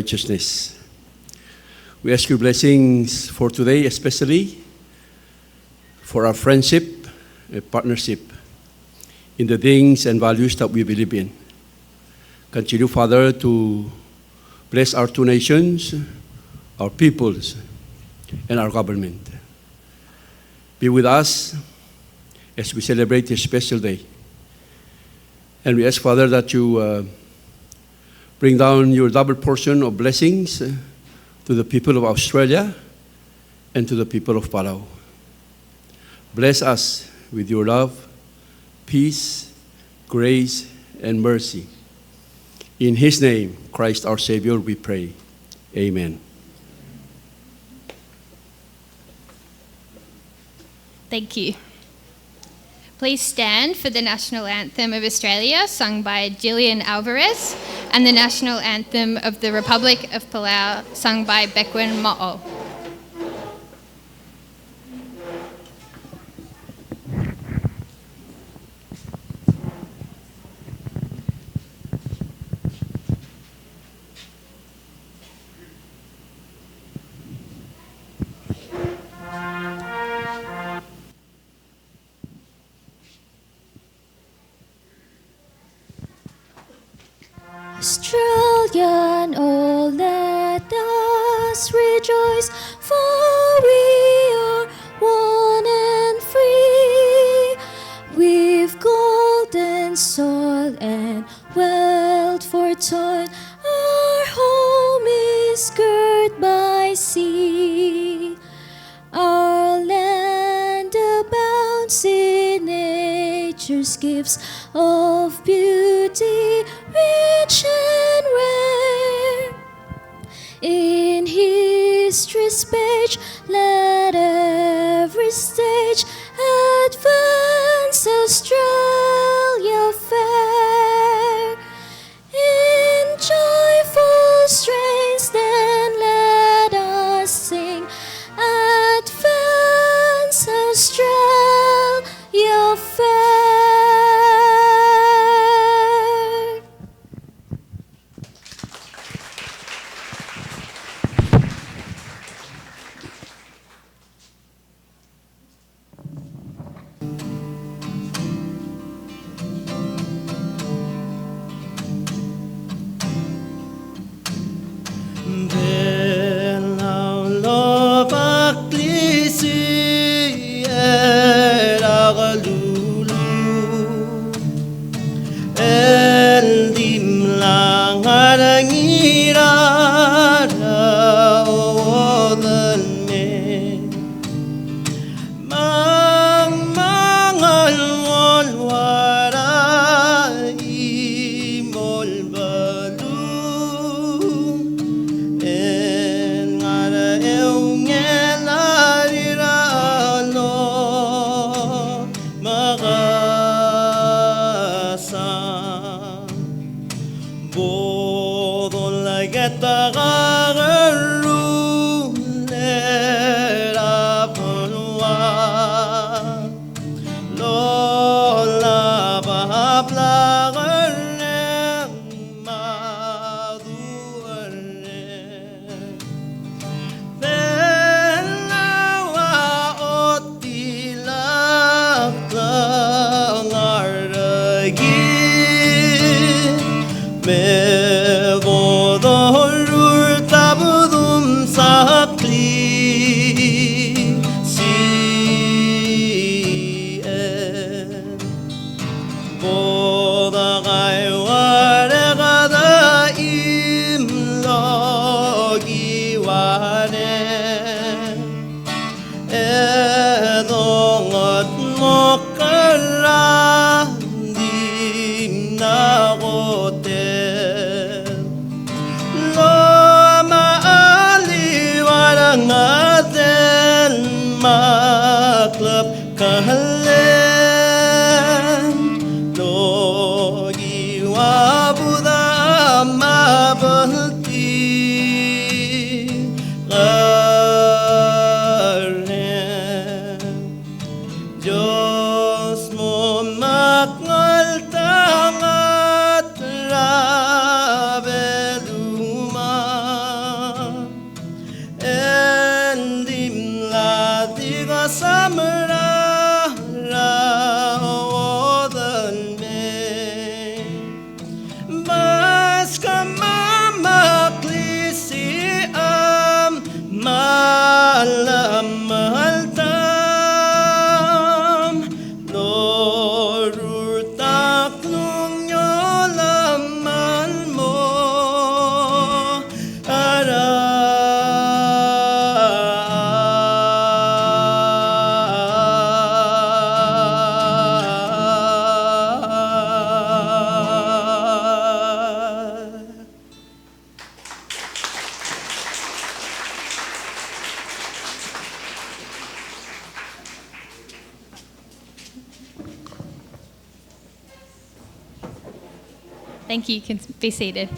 righteousness. We ask your blessings for today, especially for our friendship and partnership in the things and values that we believe in. Continue, Father, to bless our two nations, our peoples, and our government. Be with us as we celebrate this special day. And we ask, Father, that you bring down your double portion of blessings to the people of Australia and to the people of Palau. Bless us with your love, peace, grace, and mercy. In his name, Christ our Savior, we pray. Amen. Thank you. Please stand for the National Anthem of Australia, sung by Gillian Alvarez, and the National Anthem of the Republic of Palau, sung by Bekwin Mo'o. Australian, oh let us rejoice, for we are one and free. We've golden soil and wealth for toil. Our home is girt by sea. Our land abounds in nature's gifts of beauty, rich and rare. In history's page, let every stage advance Australia fair. In joyful strains, then let us sing, advance Australia fair. Thank you. You can be seated.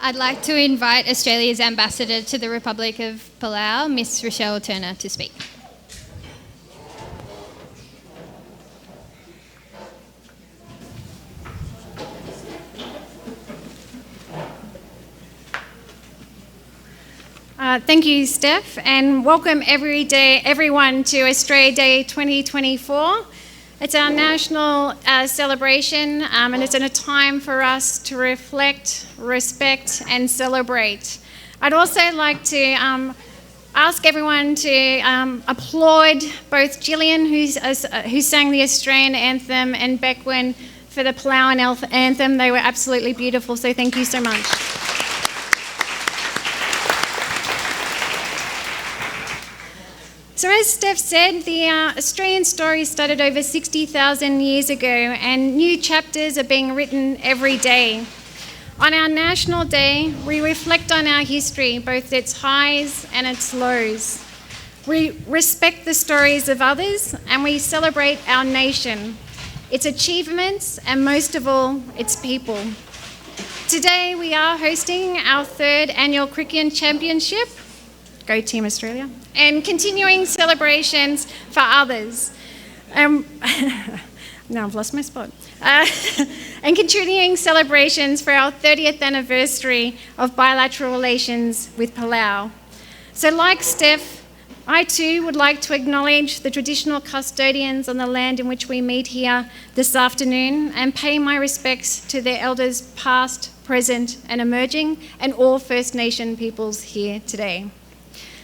I'd like to invite Australia's Ambassador to the Republic of Palau, Miss Ritchelle Turner, to speak. Thank you, Steph, and welcome everyone to Australia Day 2024. It's our national celebration, and it's a time for us to reflect, respect, and celebrate. I'd also like to ask everyone to applaud both Gillian, who sang the Australian anthem, and Beckwin for the Palauan anthem. They were absolutely beautiful, so thank you so much. So as Steph said, the Australian story started over 60,000 years ago, and new chapters are being written every day. On our National Day, we reflect on our history, both its highs and its lows. We respect the stories of others, and we celebrate our nation, its achievements, and most of all, its people. Today, we are hosting our 3rd annual Cricket Championship. Go Team Australia. And continuing celebrations for others. Now I've lost my spot. And continuing celebrations for our 30th anniversary of bilateral relations with Palau. So like Steph, I too would like to acknowledge the traditional custodians on the land in which we meet here this afternoon and pay my respects to their elders past, present and emerging, and all First Nation peoples here today.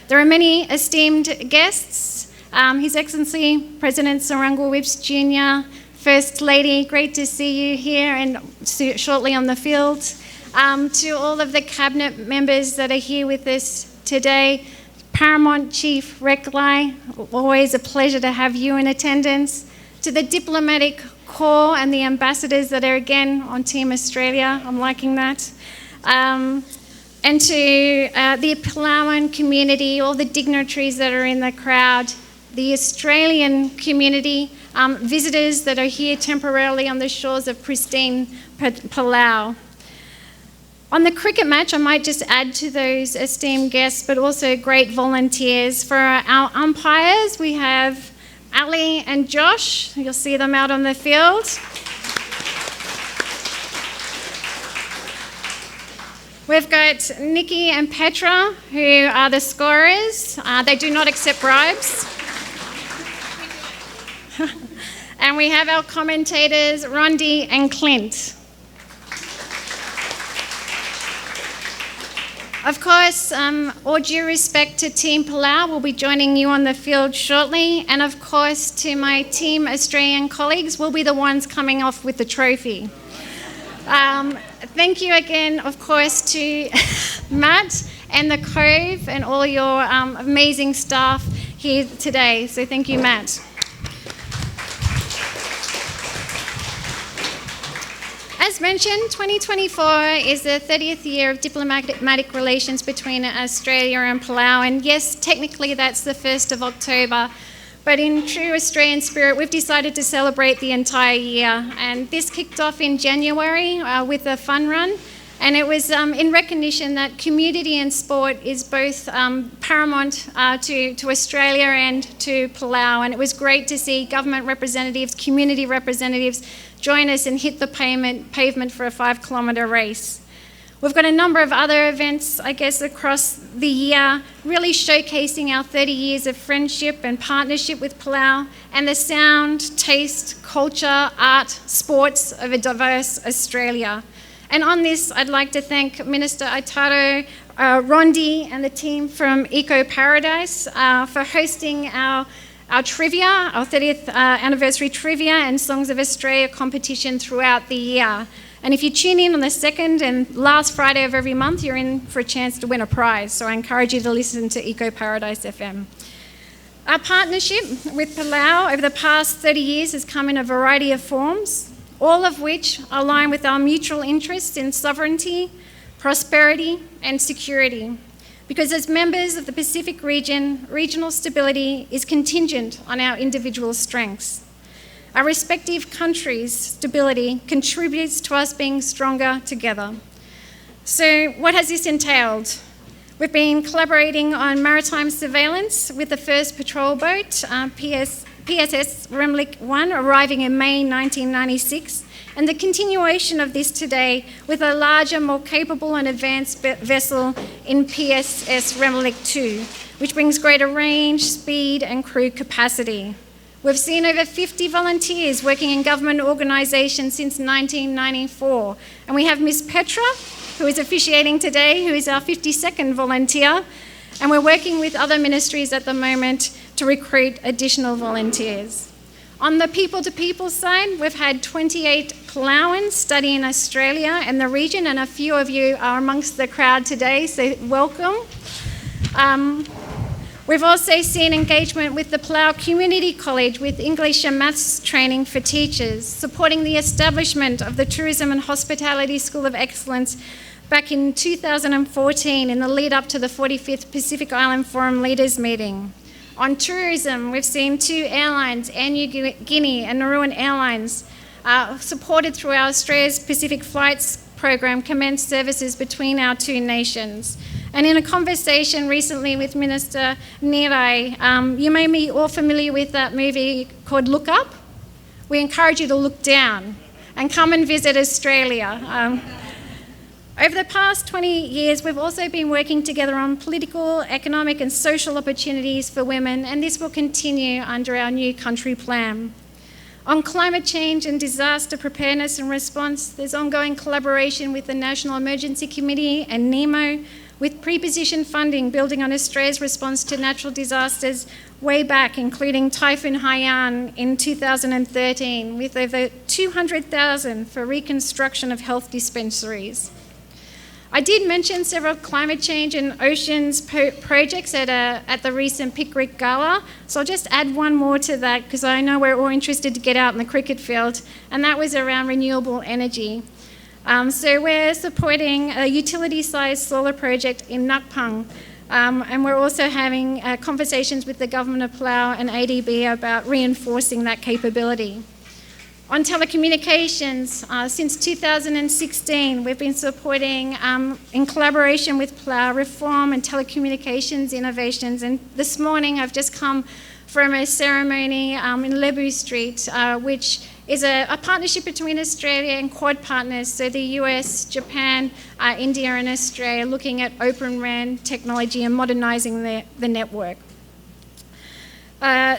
There are many esteemed guests. His Excellency President Surangel Whipps Jr, First Lady, great to see you here and shortly on the field. To all of the Cabinet members that are here with us today, Paramount Chief Reklai, always a pleasure to have you in attendance. To the Diplomatic Corps and the ambassadors that are again on Team Australia, I'm liking that. And to the Palauan community, all the dignitaries that are in the crowd, the Australian community, visitors that are here temporarily on the shores of pristine Palau. On the cricket match, I might just add to those esteemed guests, but also great volunteers. For our umpires, we have Ali and Josh. You'll see them out on the field. We've got Nikki and Petra, who are the scorers. They do not accept bribes. And we have our commentators, Rondi and Clint. Of course, all due respect to Team Palau, we'll be joining you on the field shortly. And of course, to my Team Australian colleagues, we'll be the ones coming off with the trophy. Thank you again, of course, to Matt and the Cove and all your amazing staff here today. So thank you, Matt. As mentioned, 2024 is the 30th year of diplomatic relations between Australia and Palau. And yes, technically that's the 1st of October. But in true Australian spirit, we've decided to celebrate the entire year. And this kicked off in January with a fun run. And it was in recognition that community and sport is both paramount to Australia and to Palau. And it was great to see government representatives, community representatives join us and hit the pavement for a 5-kilometre race. We've got a number of other events, I guess, across the year, really showcasing our 30 years of friendship and partnership with Palau and the sound, taste, culture, art, sports of a diverse Australia. And on this, I'd like to thank Minister Aitaro, Rondi and the team from Eco Paradise for hosting our trivia, our 30th anniversary trivia and Songs of Australia competition throughout the year. And if you tune in on the 2nd and last Friday of every month, you're in for a chance to win a prize. So I encourage you to listen to Eco Paradise FM. Our partnership with Palau over the past 30 years has come in a variety of forms, all of which align with our mutual interests in sovereignty, prosperity, and security. Because as members of the Pacific region, regional stability is contingent on our individual strengths. Our respective countries' stability contributes to us being stronger together. So what has this entailed? We've been collaborating on maritime surveillance with the first patrol boat, PSS Remlik 1, arriving in May 1996, and the continuation of this today with a larger, more capable and advanced vessel in PSS Remlik 2, which brings greater range, speed and crew capacity. We've seen over 50 volunteers working in government organisations since 1994, and we have Miss Petra, who is officiating today, who is our 52nd volunteer, and we're working with other ministries at the moment to recruit additional volunteers. On the people-to-people side, we've had 28 Palauans study in Australia and the region, and a few of you are amongst the crowd today, so welcome. We've also seen engagement with the Palau Community College with English and Maths training for teachers, supporting the establishment of the Tourism and Hospitality School of Excellence back in 2014 in the lead up to the 45th Pacific Island Forum Leaders Meeting. On tourism, we've seen 2 airlines, Air New Guinea and Nauruan Airlines, supported through our Australia's Pacific Flights program, commence services between our 2 nations. And in a conversation recently with Minister Nirai, you may be all familiar with that movie called Look Up. We encourage you to look down and come and visit Australia. Over the past 20 years, we've also been working together on political, economic and social opportunities for women, and this will continue under our new country plan. On climate change and disaster preparedness and response, there's ongoing collaboration with the National Emergency Committee and NEMO, with pre-position funding building on Australia's response to natural disasters way back, including Typhoon Haiyan in 2013, with over 200,000 for reconstruction of health dispensaries. I did mention several climate change and oceans projects at the recent Pickwick Gala, so I'll just add one more to that because I know we're all interested to get out in the cricket field, and that was around renewable energy. So we're supporting a utility-sized solar project in Nakpang, and we're also having conversations with the Government of Palau and ADB about reinforcing that capability. On telecommunications, since 2016, we've been supporting, in collaboration with Palau, reform and telecommunications innovations. And this morning, I've just come from a ceremony in Lebu Street, which is a partnership between Australia and Quad partners, so the US, Japan, India and Australia, looking at Open RAN technology and modernising the network.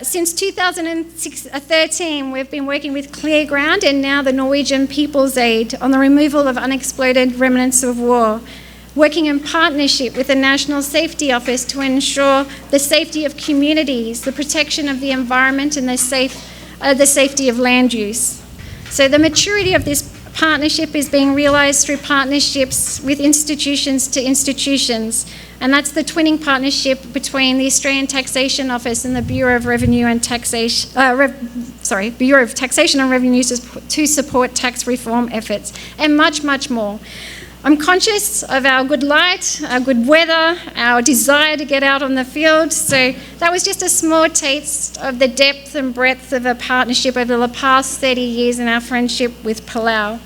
Since 2013, we've been working with Clear Ground and now the Norwegian People's Aid on the removal of unexploded remnants of war, working in partnership with the National Safety Office to ensure the safety of communities, the protection of the environment and the safety of land use. So the maturity of this partnership is being realised through partnerships with institutions to institutions, and that's the twinning partnership between the Australian Taxation Office and the Bureau of Revenue and Taxation, Bureau of Taxation and Revenue to support tax reform efforts, and much, much more. I'm conscious of our good light, our good weather, our desire to get out on the field, so that was just a small taste of the depth and breadth of a partnership over the past 30 years in our friendship with Palau.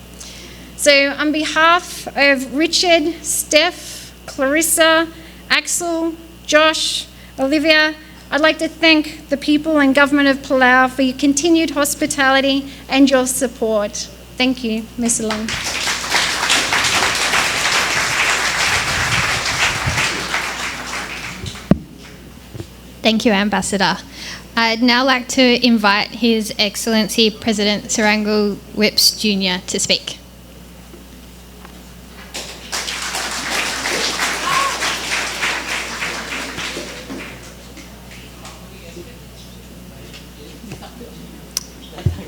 So on behalf of Richard, Steph, Clarissa, Axel, Josh, Olivia, I'd like to thank the people and government of Palau for your continued hospitality and your support. Thank you, Ms. Long. Thank you, Ambassador. I'd now like to invite His Excellency President Surangel Whipps Jr. to speak.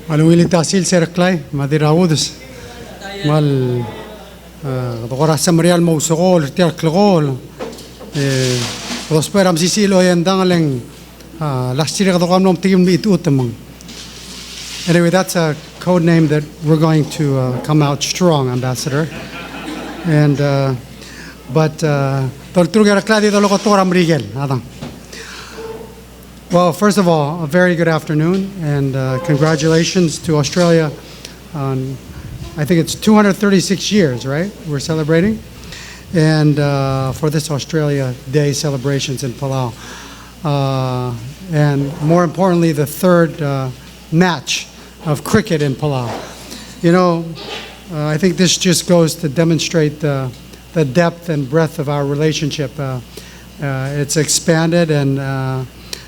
Malungili tahsil serklay madiraudes mal dogora samrial mausogol tiarklgol prosperam sisilo yandangaleng last year dogam nom tigim bit utamang. Anyway, that's a code name that we're going to come out strong, Ambassador. And but toltrugera kladi dologotoram rigel adang. Well, first of all, a very good afternoon, and congratulations to Australia on, I think it's 236 years, right? We're celebrating, and for this Australia Day celebrations in Palau. And more importantly, the third match of cricket in Palau. You know, I think this just goes to demonstrate the depth and breadth of our relationship. It's expanded and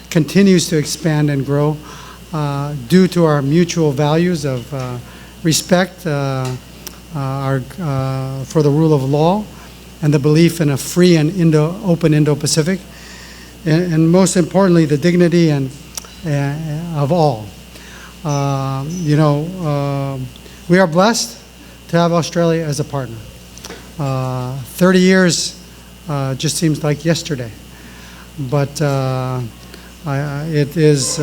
continues to expand and grow due to our mutual values of respect for the rule of law and the belief in a free and open Indo-Pacific, and most importantly, the dignity of all. We are blessed to have Australia as a partner. 30 years just seems like yesterday, but it is,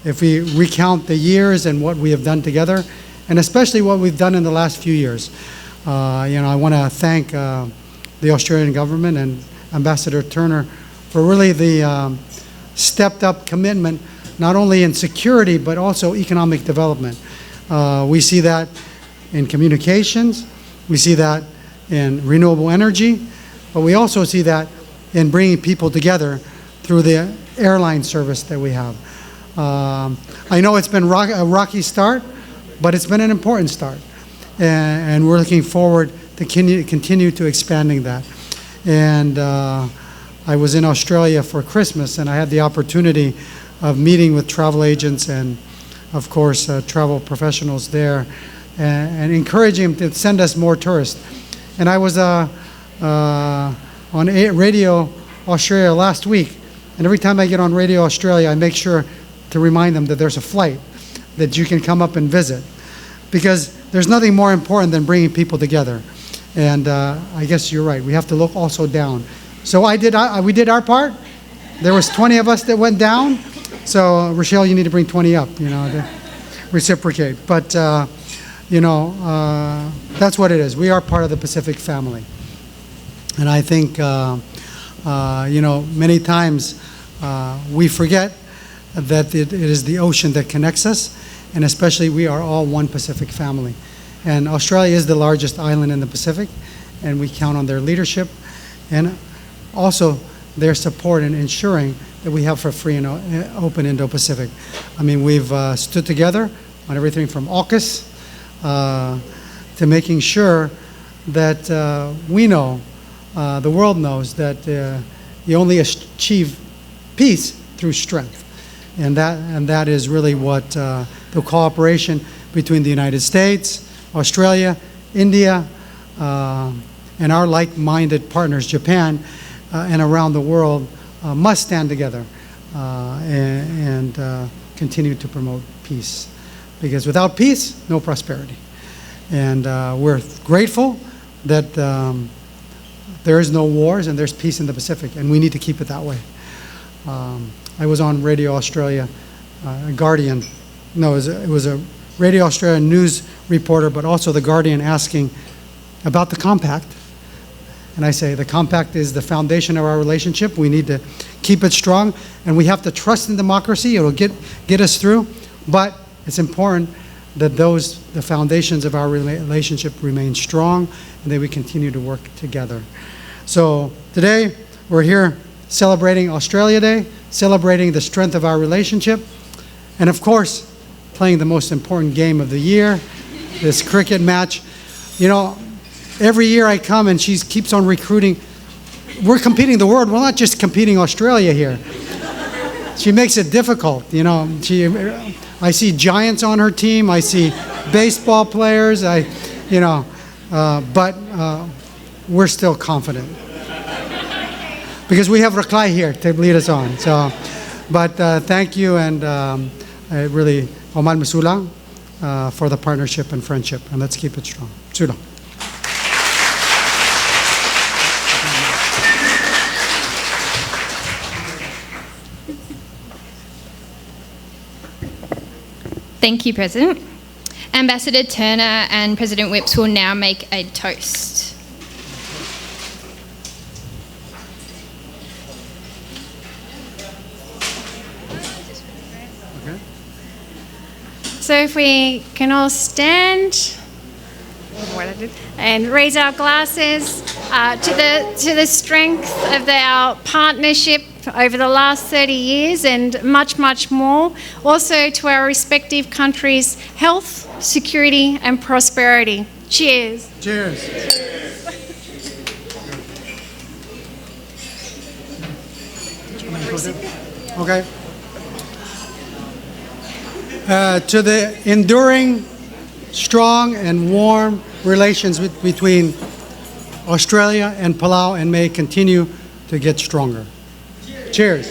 if we recount the years and what we have done together, and especially what we've done in the last few years, I want to thank the Australian government and Ambassador Turner for really the stepped up commitment, not only in security, but also economic development. We see that in communications, we see that in renewable energy, but we also see that in bringing people together through the airline service that we have. I know it's been a rocky start, but it's been an important start. And we're looking forward to continue to expanding that. And I was in Australia for Christmas, and I had the opportunity of meeting with travel agents and, of course, travel professionals there, and encouraging them to send us more tourists. And I was on Radio Australia last week, and every time I get on Radio Australia, I make sure to remind them that there's a flight that you can come up and visit, because there's nothing more important than bringing people together. And I guess you're right. We have to look also down. So we did our part. There was 20 of us that went down. So Ritchelle, you need to bring 20 up, to reciprocate. But that's what it is. We are part of the Pacific family. And I think, many times we forget that it is the ocean that connects us, and especially we are all one Pacific family. And Australia is the largest island in the Pacific, and we count on their leadership and also their support in ensuring that we have a free and open Indo-Pacific. I mean, we've stood together on everything from AUKUS to making sure that we know, the world knows, that you only achieve peace through strength. And that is really what the cooperation between the United States, Australia, India, and our like-minded partners, Japan, and around the world, must stand together and continue to promote peace. Because without peace, no prosperity. And we're grateful that there is no wars and there's peace in the Pacific, and we need to keep it that way. I was on Radio Australia, Guardian. No, it was a Radio Australia news reporter, but also the Guardian, asking about the compact. And I say the compact is the foundation of our relationship. We need to keep it strong, and we have to trust in democracy. It'll get us through, but it's important that the foundations of our relationship remain strong, and that we continue to work together. So today we're here celebrating Australia Day, celebrating the strength of our relationship, and of course, playing the most important game of the year, this cricket match. Every year I come and she keeps on recruiting. We're competing the world. We're not just competing Australia here. She makes it difficult. I see giants on her team. I see baseball players. But we're still confident because we have Raklai here to lead us on. So, but thank you, and really, Oman Masulang for the partnership and friendship, and let's keep it strong. Sulang. Thank you, President. Ambassador Turner and President Whipps will now make a toast. So if we can all stand and raise our glasses to the strength of our partnership over the last 30 years and much, much more. Also to our respective countries' health, security and prosperity. Cheers. Cheers. Okay. To the enduring, strong and warm relations between Australia and Palau, and may continue to get stronger. Cheers.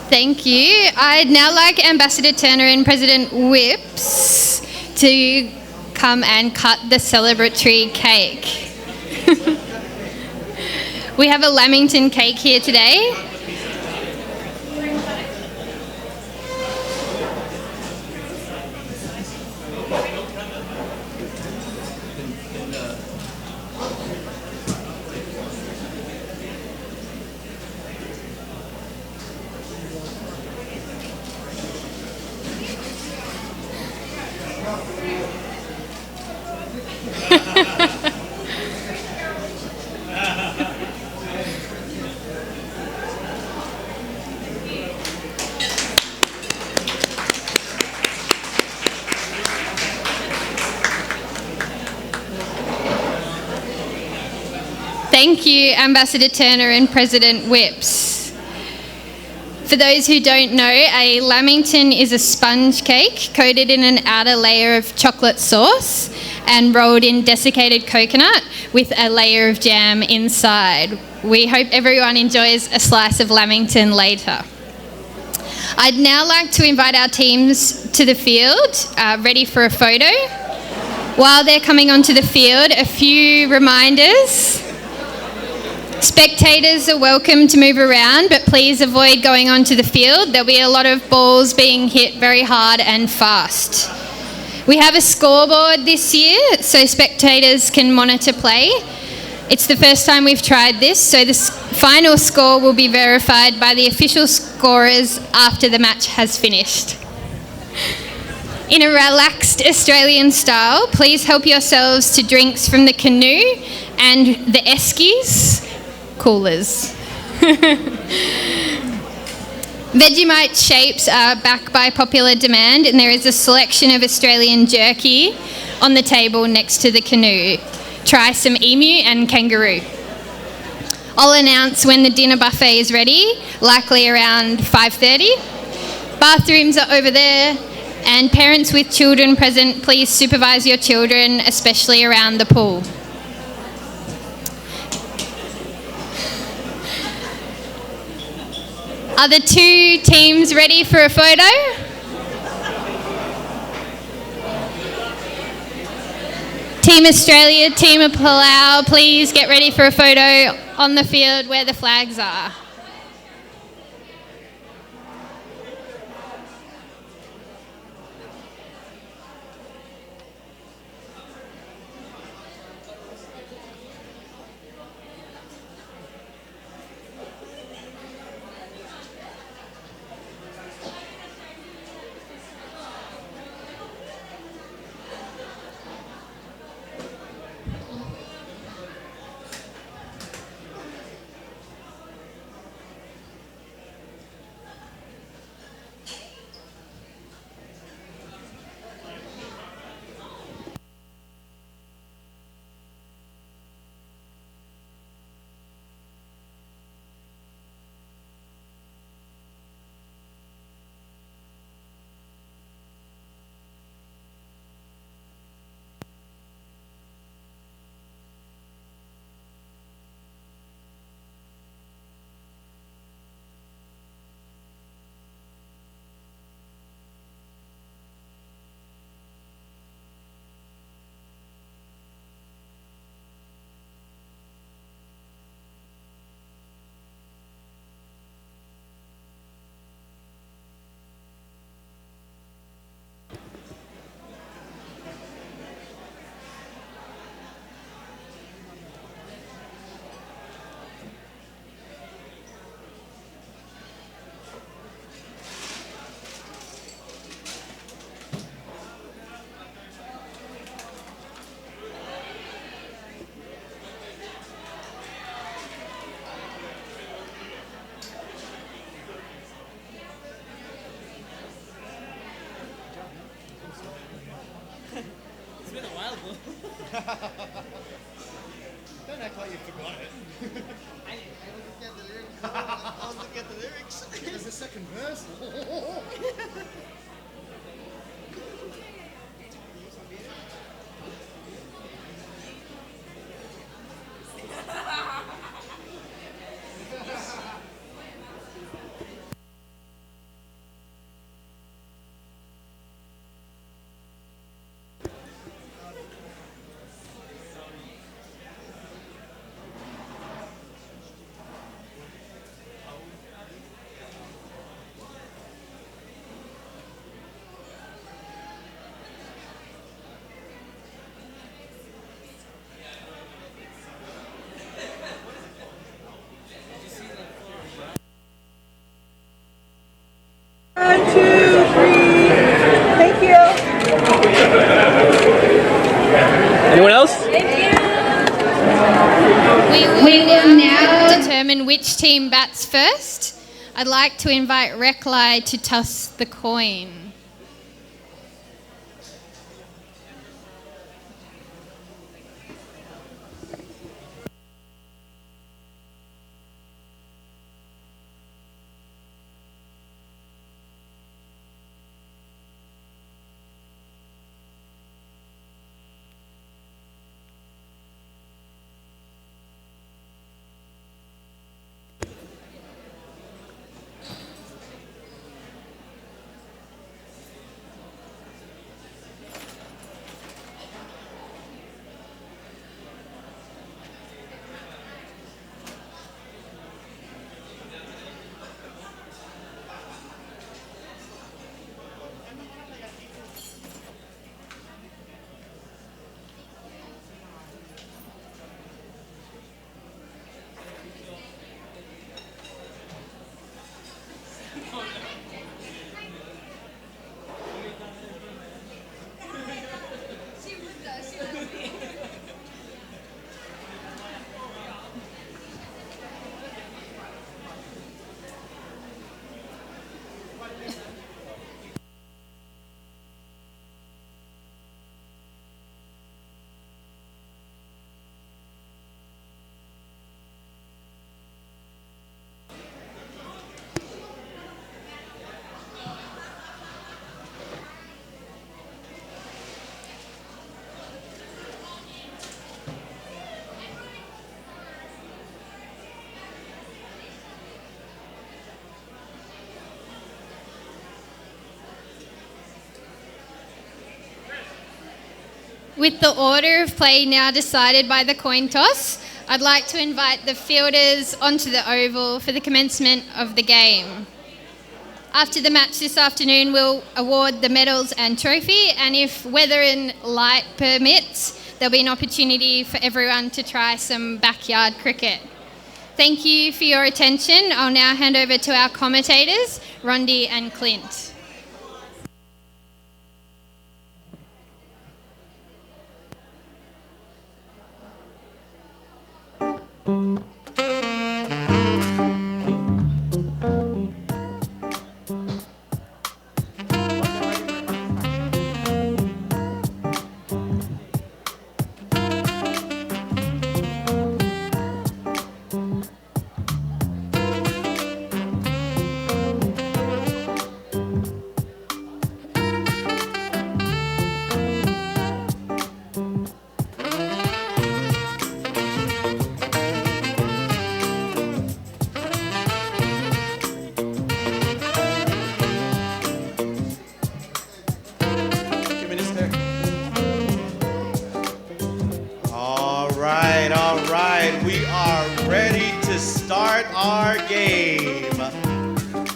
Thank you. I'd now like Ambassador Turner and President Whipps to come and cut the celebratory cake. We have a lamington cake here today. Thank you, Ambassador Turner and President Whipps. For those who don't know, a lamington is a sponge cake coated in an outer layer of chocolate sauce and rolled in desiccated coconut with a layer of jam inside. We hope everyone enjoys a slice of lamington later. I'd now like to invite our teams to the field, ready for a photo. While they're coming onto the field, a few reminders. Spectators are welcome to move around, but please avoid going onto the field. There'll be a lot of balls being hit very hard and fast. We have a scoreboard this year, so spectators can monitor play. It's the first time we've tried this, so the final score will be verified by the official scorers after the match has finished. In a relaxed Australian style, please help yourselves to drinks from the canoe and the eskies. Coolers. Vegemite shapes are back by popular demand, and there is a selection of Australian jerky on the table next to the canoe. Try some emu and kangaroo. I'll announce when the dinner buffet is ready, likely around 5:30. Bathrooms are over there, and parents with children present, please supervise your children, especially around the pool. Are the two teams ready for a photo? Team Australia, Team Palau, please get ready for a photo on the field where the flags are. Don't act like you forgot it. I was looking at the lyrics. There's a second verse. Anyone else? We will now determine which team bats first. I'd like to invite Reklai to toss the coin. With the order of play now decided by the coin toss, I'd like to invite the fielders onto the oval for the commencement of the game. After the match this afternoon, we'll award the medals and trophy, and if weather and light permits, there'll be an opportunity for everyone to try some backyard cricket. Thank you for your attention. I'll now hand over to our commentators, Rondi and Clint.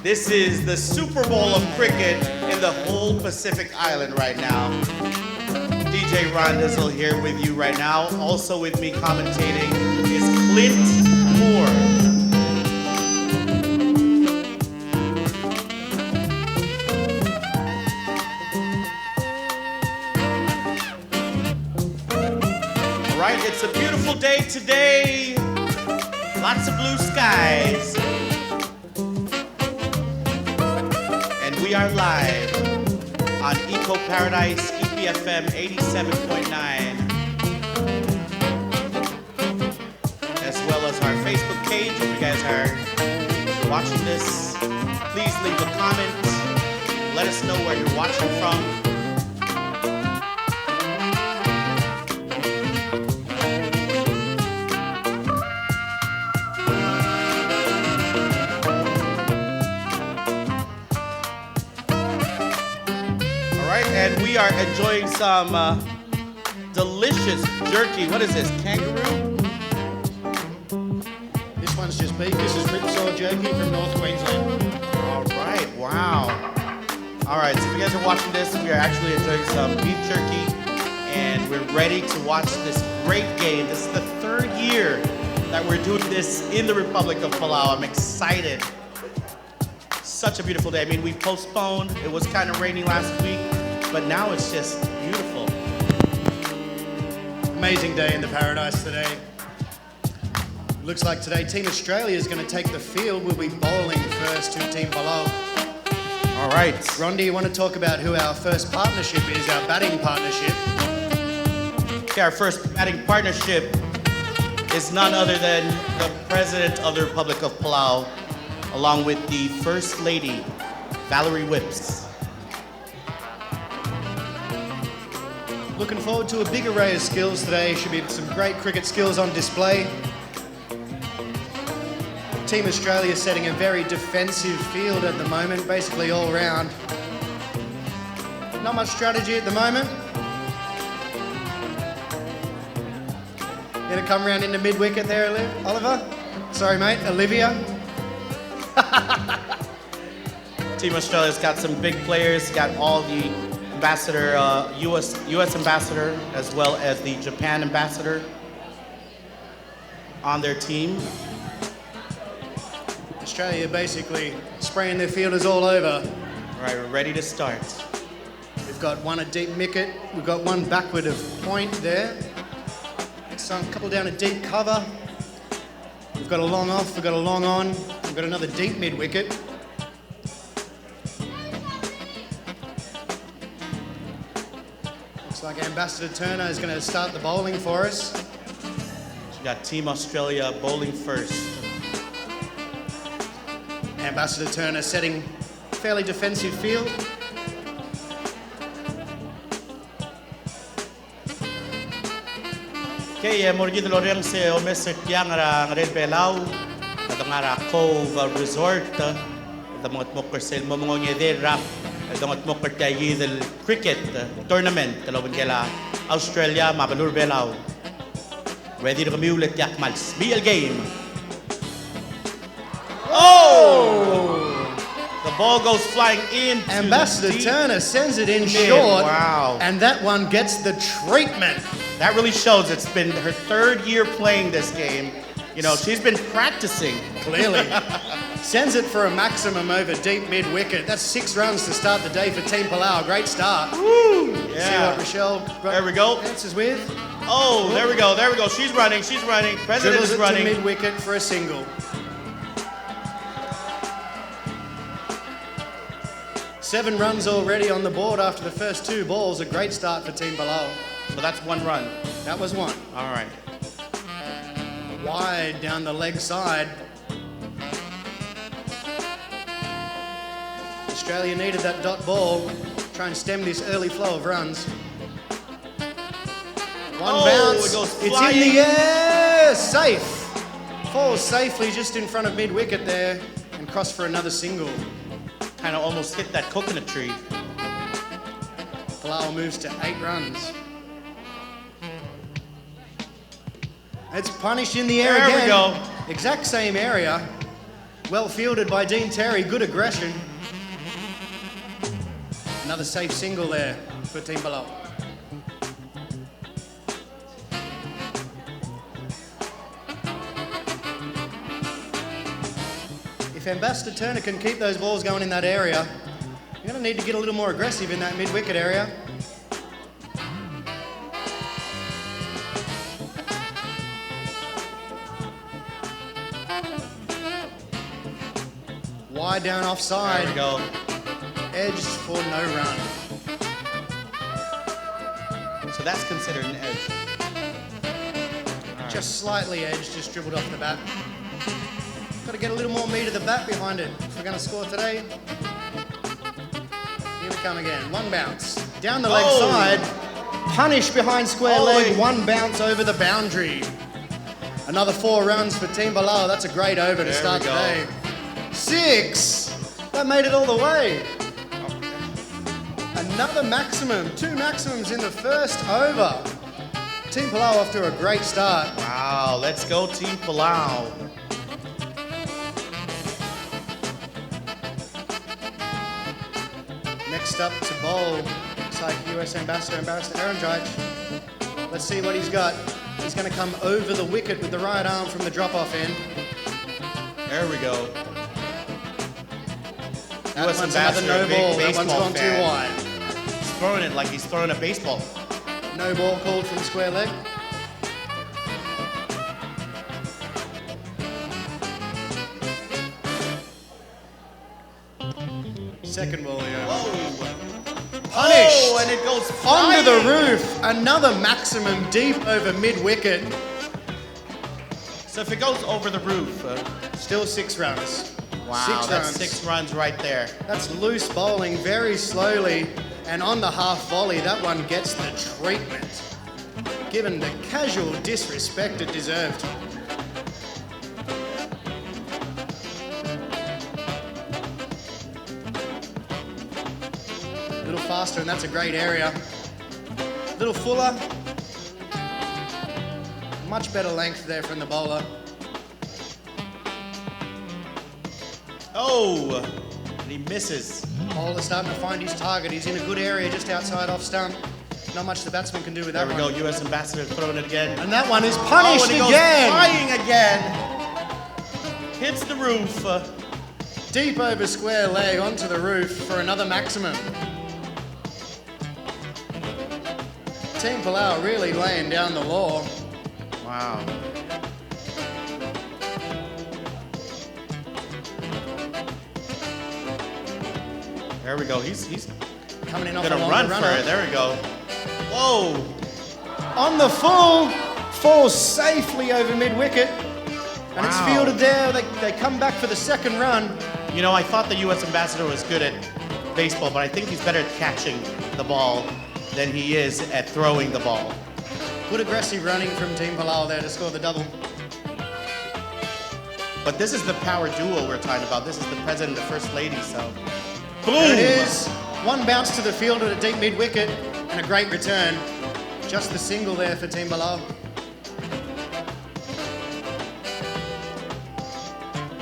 This is the Super Bowl of cricket in the whole Pacific Island right now. DJ Ron Dizzle here with you right now. Also with me commentating is Clint Moore. All right, it's a beautiful day today. Lots of blue skies. We are live on Eco Paradise, EPFM 87.9. watching this, please leave a comment. Let us know where you're watching from. All right, and we are enjoying some delicious jerky. What is this, kangaroo? This one's just beef. This is ripsaw jerky from North Queensland. All right, wow. All right, so if you guys are watching this, we are actually enjoying some beef jerky, and we're ready to watch this great game. This is the third year that we're doing this in the Republic of Palau. I'm excited. Such a beautiful day. I mean, we postponed. It was kind of rainy last week, but now it's just beautiful. Amazing day in the paradise today. Looks like today Team Australia is going to take the field. We'll be bowling first to Team Palau. All right. Ron, do you want to talk about who our first partnership is, our batting partnership? Okay, our first batting partnership is none other than the President of the Republic of Palau, along with the First Lady, Valerie Whipps. Looking forward to a big array of skills today. Should be some great cricket skills on display. Team Australia setting a very defensive field at the moment, basically all round. Not much strategy at the moment. Gonna come round into mid-wicket there, Oliver? Sorry, mate, Olivia. Team Australia's got some big players, got all the ambassador, US ambassador, as well as the Japan ambassador on their team. Australia basically spraying their fielders all over. All right, we're ready to start. We've got one a deep wicket. We've got one backward of point there. Some couple down a deep cover. We've got a long off. We've got a long on. We've got another deep mid wicket. Looks like Ambassador Turner is going to start the bowling for us. We got Team Australia bowling first. Ambassador Turner setting fairly defensive field. Okay, morgi de loreng se o mesek yang ara red belau, katangara Cove Resort, the mokmokar sel momongonye de rap, the mokmokar tayi del cricket tournament, the kela Australia mabalur belau. Ready to commute yak mals. Be a game. Oh! The ball goes flying in. Ambassador Turner sends it in short. Wow. And that one gets the treatment. That really shows it's been her third year playing this game. You know, she's been practicing. Clearly. Sends it for a maximum over deep mid-wicket. That's 6 runs to start the day for Team Palau. Great start. Woo! See Yeah. what Ritchelle There we go. answers with. Oh, there we go. There we go. She's running. She's running. President Dribbles is it running. to mid-wicket for a single. 7 runs already on the board after the first 2 balls. A great start for Team Palau. So that's 1 run. That was 1. All right. Wide down the leg side. Australia needed that dot ball. Try and stem this early flow of runs. One Oh, bounce. it goes It's in flying. the air. Safe. Falls safely just in front of mid-wicket there and cross for another single. Kind of almost hit that coconut tree. Palau moves to 8 runs. It's punished in the air There we again. go. Exact same area. Well fielded by Dean Terry. Good aggression. Another safe single there for Team Palau. If Ambassador Turner can keep those balls going in that area, you're going to need to get a little more aggressive in that mid-wicket area. Wide down offside. There we go. Edged for no run. So that's considered an edge. Just slightly edged, just dribbled off the bat. Got to get a little more meat of the bat behind it if we're going to score today. Here we come again. One bounce. Down the leg side. Punish behind square leg. One bounce over the boundary. Another 4 runs for Team Palau. That's a great over to start the day. 6. That made it all the way. Another maximum. 2 maximums in the first over. Team Palau off to a great start. Wow, let's go Team Palau. Next up to bowl, looks like US Ambassador Aaron Judge. Let's see what he's got. He's going to come over the wicket with the right arm from the drop-off end. There we go. That US one's Ambassador, another no ball. big That one's baseball gone fan. too wide. He's throwing it like he's throwing a baseball. No ball called from square leg. Second ball here. Punished. Oh, and it goes flying. Onto the roof. Another maximum deep over mid-wicket. So if it goes over the roof, Still 6 runs. wow, 6 that's runs. 6 runs right there. That's loose bowling very slowly, and on the half volley, that one gets the treatment, given the casual disrespect it deserved. A little faster, and that's a great area. A little fuller. Much better length there from the bowler. Oh, and he misses. Bowler starting to find his target. He's in a good area just outside off stump. Not much the batsman can do with There that we one. go, US Ambassador throwing it again. And that one is punished and it goes again. flying again. Hits the roof. Deep over square leg onto the roof for another maximum. Team Palau really laying down the law. Wow. There we go. He's Coming in off gonna a run longer for runner. it. There we go. Whoa. On the full, falls safely over mid-wicket. And it's Wow. fielded there. They come back for the second run. You know, I thought the US Ambassador was good at baseball, but I think he's better at catching the ball than he is at throwing the ball. Good aggressive running from Team Palau there to score the double. But this is the power duo we're talking about. This is the president and the first lady, so. Boom! There it is. One bounce to the field at a deep mid-wicket and a great return. Just the single there for Team Palau.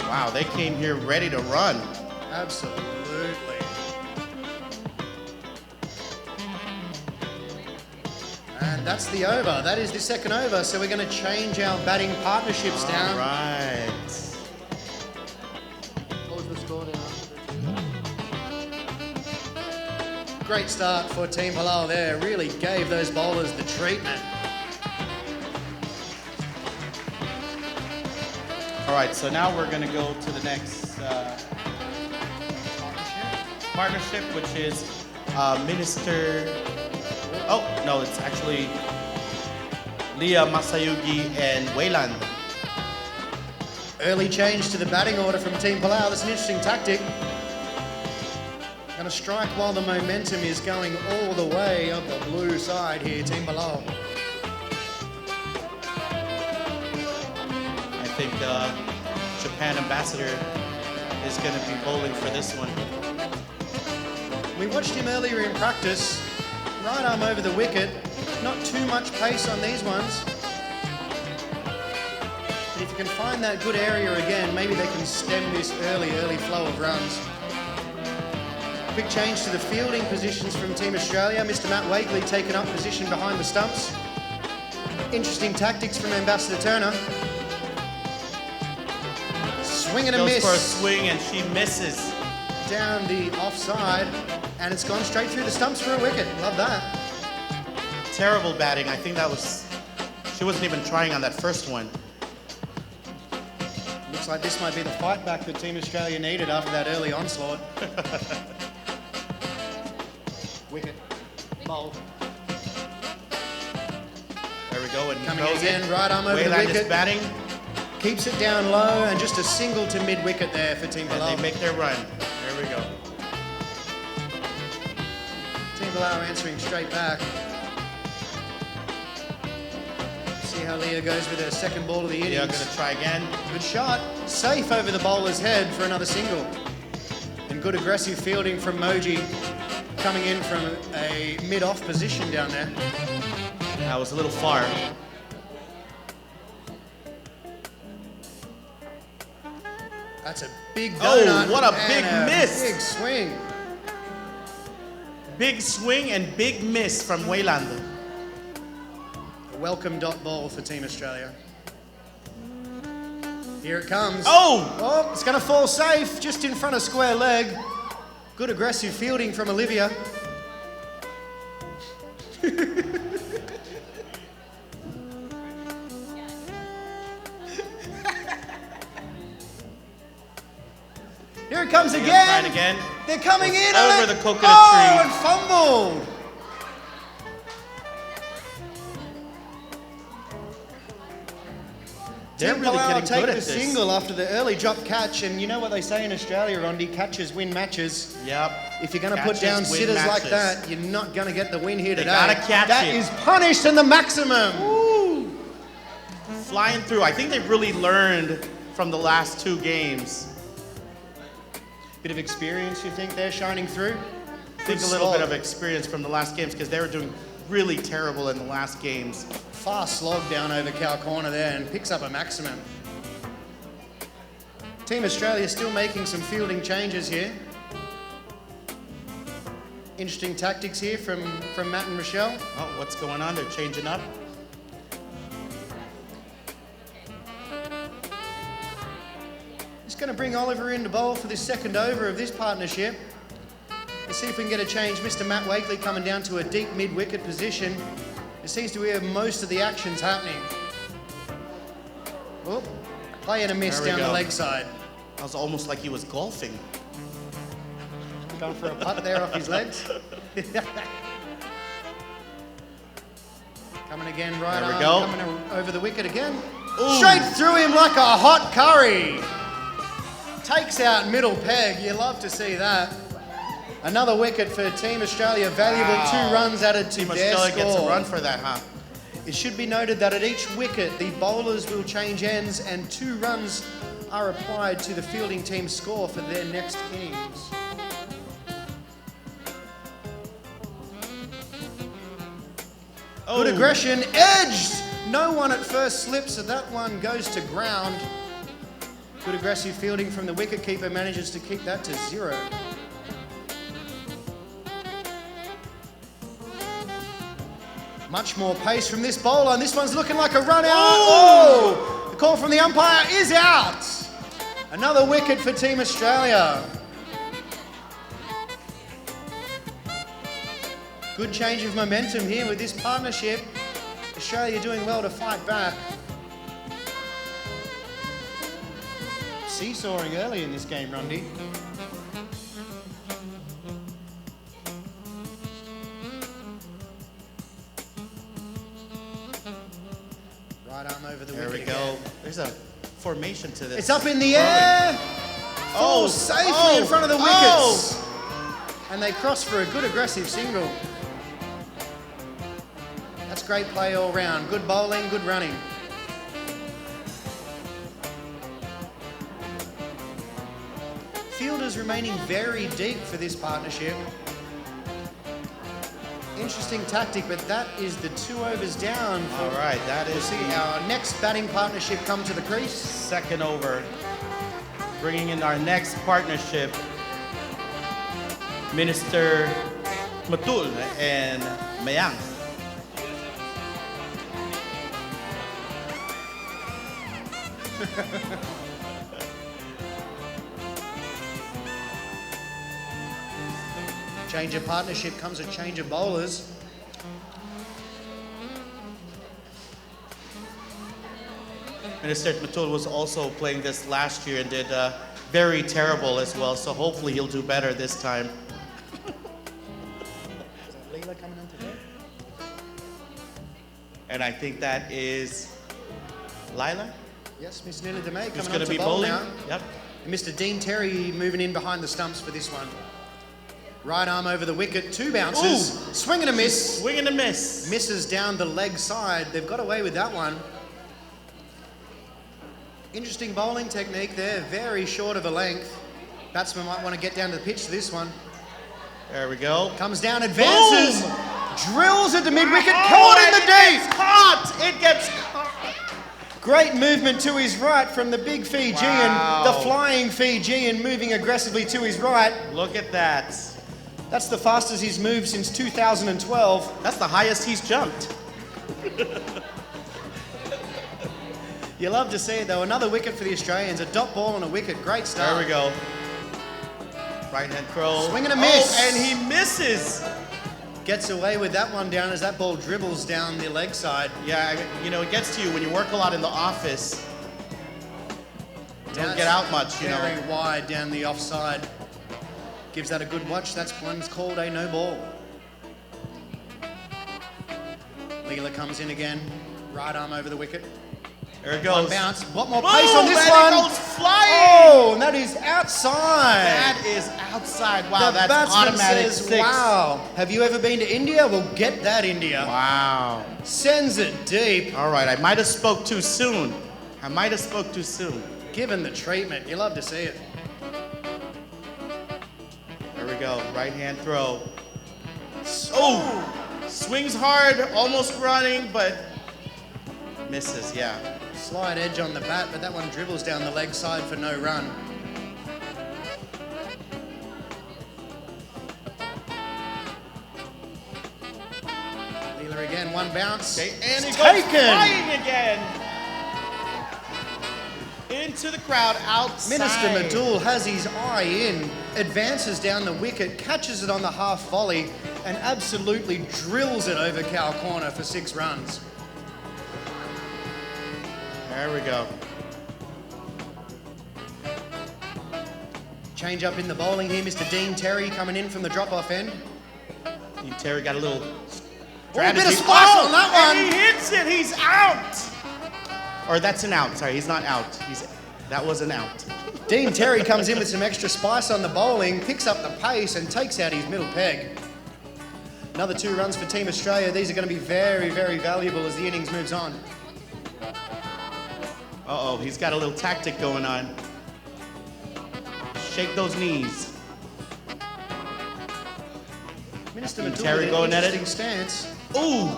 Wow, they came here ready to run. Absolutely. And that's the over. That is the second over. So we're going to change our batting partnerships down. All right. What was the score now? Great start for Team Palau there. Really gave those bowlers the treatment. All right, so now we're going to go to the next partnership, which is Minister. Oh, no, it's actually Leah Masayugi and Wayland. Early change to the batting order from Team Palau. That's an interesting tactic. Going to strike while the momentum is going all the way up the blue side here, Team Palau. I think Japan Ambassador is going to be bowling for this one. We watched him earlier in practice. Right arm over the wicket. Not too much pace on these ones. But if you can find that good area again, maybe they can stem this early flow of runs. Quick change to the fielding positions from Team Australia. Mr. Matt Wakely taking up position behind the stumps. Interesting tactics from Ambassador Turner. Swing and a Goes miss. for a swing and she misses. Down the offside, and it's gone straight through the stumps for a wicket. Love that. Terrible batting. I think that was, she wasn't even trying on that first one. Looks like this might be the fight back that Team Australia needed after that early onslaught. Wicket. Bowl. There we go. And he Coming throws again, it. right arm over the Wayland is wicket. batting. Keeps it down low and just a single to mid-wicket there for Team Palau. And they make their run. There we go. Team Palau answering straight back. See how Leah goes with her second ball of the innings. Yeah, going to try again. Good shot. Safe over the bowler's head for another single. And good aggressive fielding from Moji, coming in from a mid-off position down there. That was a little far. That's a big donut. Oh, what a big and miss. Big swing. Big swing and big miss from Waylando. A welcome dot ball for Team Australia. Here it comes. Oh! It's going to fall safe, just in front of square leg. Good aggressive fielding from Olivia. Here it comes again. Try it again. They're coming in Over on the it. coconut Oh, tree. and fumbled. They're Team really Palau getting take good at the this. single after the early drop catch, and you know what they say in Australia, Rondi, catches win matches. Yep. If you're going to put Catches down win sitters like matches. that, you're not going to get the win here They today. gotta catch That it. is punished in the maximum. Woo! Flying through. I think they've really learned from the last two games. Bit of experience, you think they're shining through? I think a Good little bit slog. of experience from the last games because they were doing really terrible in the last games. Fast slog down over cow corner there and picks up a maximum. Team Australia still making some fielding changes here. Interesting tactics here from Matt and Ritchelle. Oh, what's going on? They're changing up. Just going to bring Oliver in to bowl for this second over of this partnership. Let's see if we can get a change. Mr. Matt Wakely coming down to a deep mid-wicket position. It seems to be where most of the action's happening. Oh, play and a miss There we down the go. leg side. That was almost like he was golfing. Going for a putt there off his legs. Coming again, right There we arm, go. coming over the wicket again. Ooh. Straight through him like a hot curry. Takes out middle peg. You love to see that. Another wicket for Team Australia. Valuable Wow. 2 runs added to Team their Australia score. gets a run for that, huh? It should be noted that at each wicket, the bowlers will change ends and 2 runs are applied to the fielding team's score for their next innings. Good aggression, edged! No one at first slips, so that one goes to ground. Good aggressive fielding from the wicketkeeper, manages to keep that to 0. Much more pace from this bowler, and this one's looking like a run out. Oh! The call from the umpire is out. Another wicket for Team Australia. Good change of momentum here with this partnership. Australia doing well to fight back. Seesawing early in this game, Rondi. Right arm over the There we wicket go. again. There's a formation to this. It's up in the air. Oh, Falls safely oh, in front of the wickets. And they cross for a good aggressive single. That's great play all round. Good bowling, good running. Fielders remaining very deep for this partnership. Interesting tactic, but that is the 2 overs down. All right, that We'll is see the our next batting partnership come to the crease. second over. Bringing in our next partnership, Minister Matul and Mayang. Change of partnership comes a change of bowlers. Minister Matul was also playing this last year and did very terrible as well, so hopefully he'll do better this time. Leela coming in today? And I think that is Lila? Yes, Miss Nina DeMay Who's coming going up to to be bowl bowling? now. Yep. And Mr. Dean Terry moving in behind the stumps for this one. Right arm over the wicket, 2 bounces. Ooh. Swing and a miss. Swing and a miss. Misses down the leg side. They've got away with that one. Interesting bowling technique there, very short of a length. Batsman might want to get down to the pitch to this one. There we go. Comes down, advances, Boom. drills at the mid-wicket, Oh, caught in and the it deep. gets caught. It gets caught. Great movement to his right from the big Fijian, Wow. the flying Fijian moving aggressively to his right. Look at that. That's the fastest he's moved since 2012. That's the highest he's jumped. You love to see it though. Another wicket for the Australians. A dot ball on a wicket. Great start. There we go. Right hand throw. Swing and a miss. Oh, and he misses. Gets away with that one down as that ball dribbles down the leg side. Yeah, you know, it gets to you when you work a lot in the office. Don't That's get out much, you know. Very wide down the offside. Gives that a good watch. That's one's called a no ball. Leela comes in again. Right arm over the wicket. There it goes. One bounce. What more Boom, pace on this and one? it goes flying. Oh, and that is outside. That is outside. Wow, The that's batsman automatic says, 6. wow. Have you ever been to India? Well, get that India. Wow. Sends it deep. All right, I might have spoke too soon. I might have spoke too soon. Given the treatment, you love to see it. There we go. Right hand throw. Oh, swings hard, almost running, but misses. Yeah. Slight edge on the bat, but that one dribbles down the leg side for no run. Leela again, one bounce. Okay, and he It's goes taken. flying again. Into the crowd, outside. Minister Madul has his eye in, advances down the wicket, catches it on the half volley, and absolutely drills it over cow corner for 6 runs. There we go. Change up in the bowling here, Mr. Dean Terry coming in from the drop-off end. And Terry got a little Oh, a strategy. bit of spice on that And one. he hits it. He's out. Or that's an out. Sorry, he's not out. That was an out. Dean Terry comes in with some extra spice on the bowling, picks up the pace and takes out his middle peg. Another 2 runs for Team Australia. These are going to be very, very valuable as the innings moves on. Uh-oh, he's got a little tactic going on. Shake those knees. Minister And Madul Terry with an going at it. interesting stance. Ooh.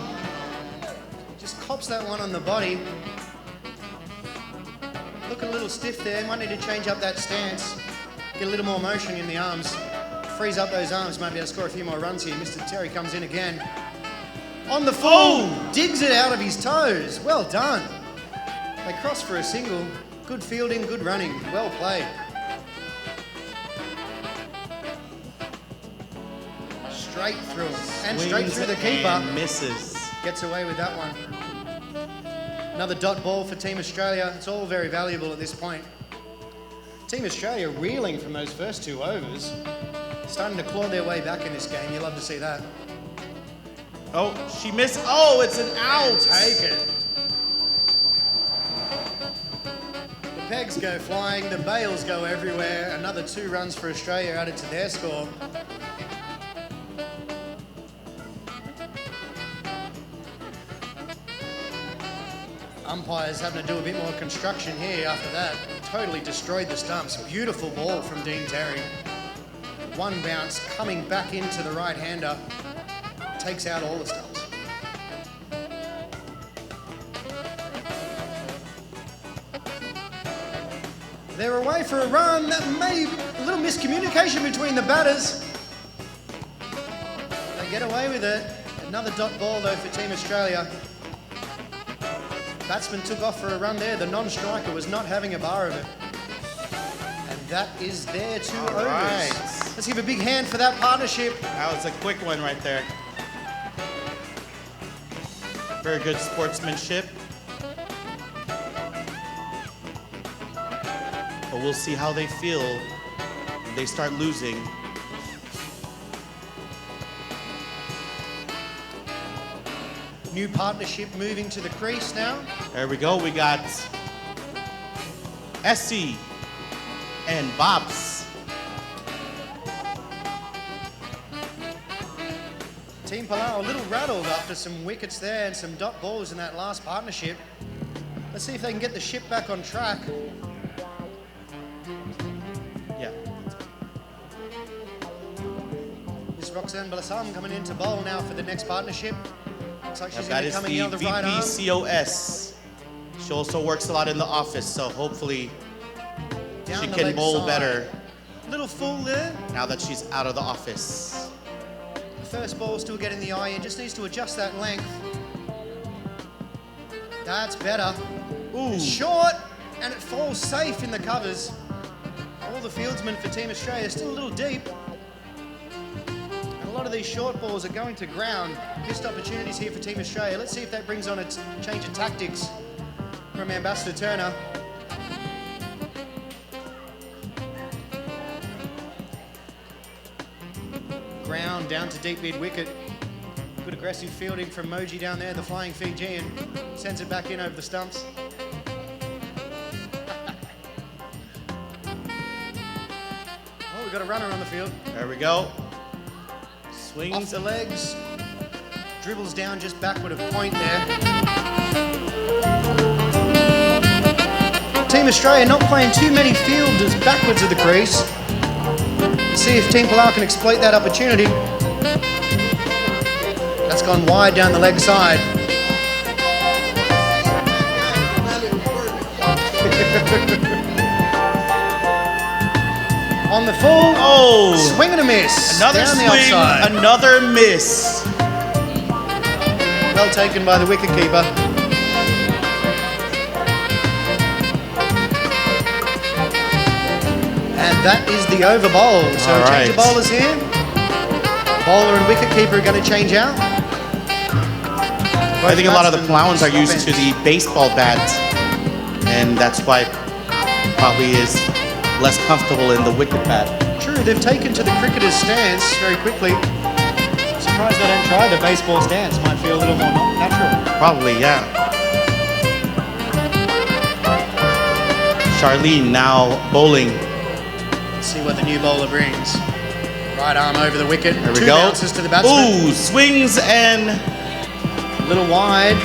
Just cops that one on the body. Looking a little stiff there. Might need to change up that stance. Get a little more motion in the arms. Freeze up those arms. Might be able to score a few more runs here. Mr. Terry comes in again. On the full. Digs it out of his toes. Well done. They cross for a single. Good fielding, good running. Well played. Straight through him. And straight Swings through the keeper. and misses. Gets away with that one. Another dot ball for Team Australia. It's all very valuable at this point. Team Australia reeling from those first 2 overs. Starting to claw their way back in this game. You love to see that. Oh, she missed. Oh, it's an out. Take it. The pegs go flying. The bails go everywhere. Another 2 runs for Australia added to their score. Umpires having to do a bit more construction here after that. Totally destroyed the stumps. Beautiful ball from Dean Terry. One bounce coming back into the right-hander. Takes out all the stumps. They're away for a run. That may be a little miscommunication between the batters. They get away with it. Another dot ball though for Team Australia. Batsman took off for a run there. The non-striker was not having a bar of it. And that is their 2 overs. right. Let's give a big hand for that partnership. That was a quick one right there. Very good sportsmanship. But we'll see how they feel when they start losing. New partnership moving to the crease now. There we go. We got Essie and Bobs. Team Palau a little rattled after some wickets there and some dot balls in that last partnership. Let's see if they can get the ship back on track. Yeah. This is Roxanne Balasam coming in to bowl now for the next partnership. Looks like she's That going to be is coming the in on the right arm. VPCOS. She also works a lot in the office, so hopefully Down she the can leg bowl side. better Little full there. now that she's out of the office. The first ball still getting the eye in, just needs to adjust that length. That's better. Ooh. It's short and it falls safe in the covers. All the fieldsmen for Team Australia still a little deep. And a lot of these short balls are going to ground. Missed opportunities here for Team Australia. Let's see if that brings on a change of tactics from Ambassador Turner. Ground down to deep mid wicket. Good aggressive fielding from Moji down there, the flying Fijian. Sends it back in over the stumps. Oh, we've got a runner on the field. There we go. Off Swings. the legs. Dribbles down just backward of point there. Team Australia not playing too many fielders backwards of the crease. See if Team Palau can exploit that opportunity. That's gone wide down the leg side. On the full. Oh. Swing and a miss. Another down the swing, offside. another miss. Well taken by the wicketkeeper. And that is the over bowl. So All change of right. bowlers here. Bowler and wicketkeeper are going to change out. I think a lot of the batsmen Palauans are used to the baseball bat, and that's why probably is less comfortable in the wicket bat. True, they've taken to the cricketer's stance very quickly. Surprised they don't try the baseball stance. Might feel a little more natural. Probably, yeah. Charlene now bowling. Let's see what the new bowler brings. Right arm over the wicket. There we Two go. bounces to the batsman. Ooh, swings and A little wide.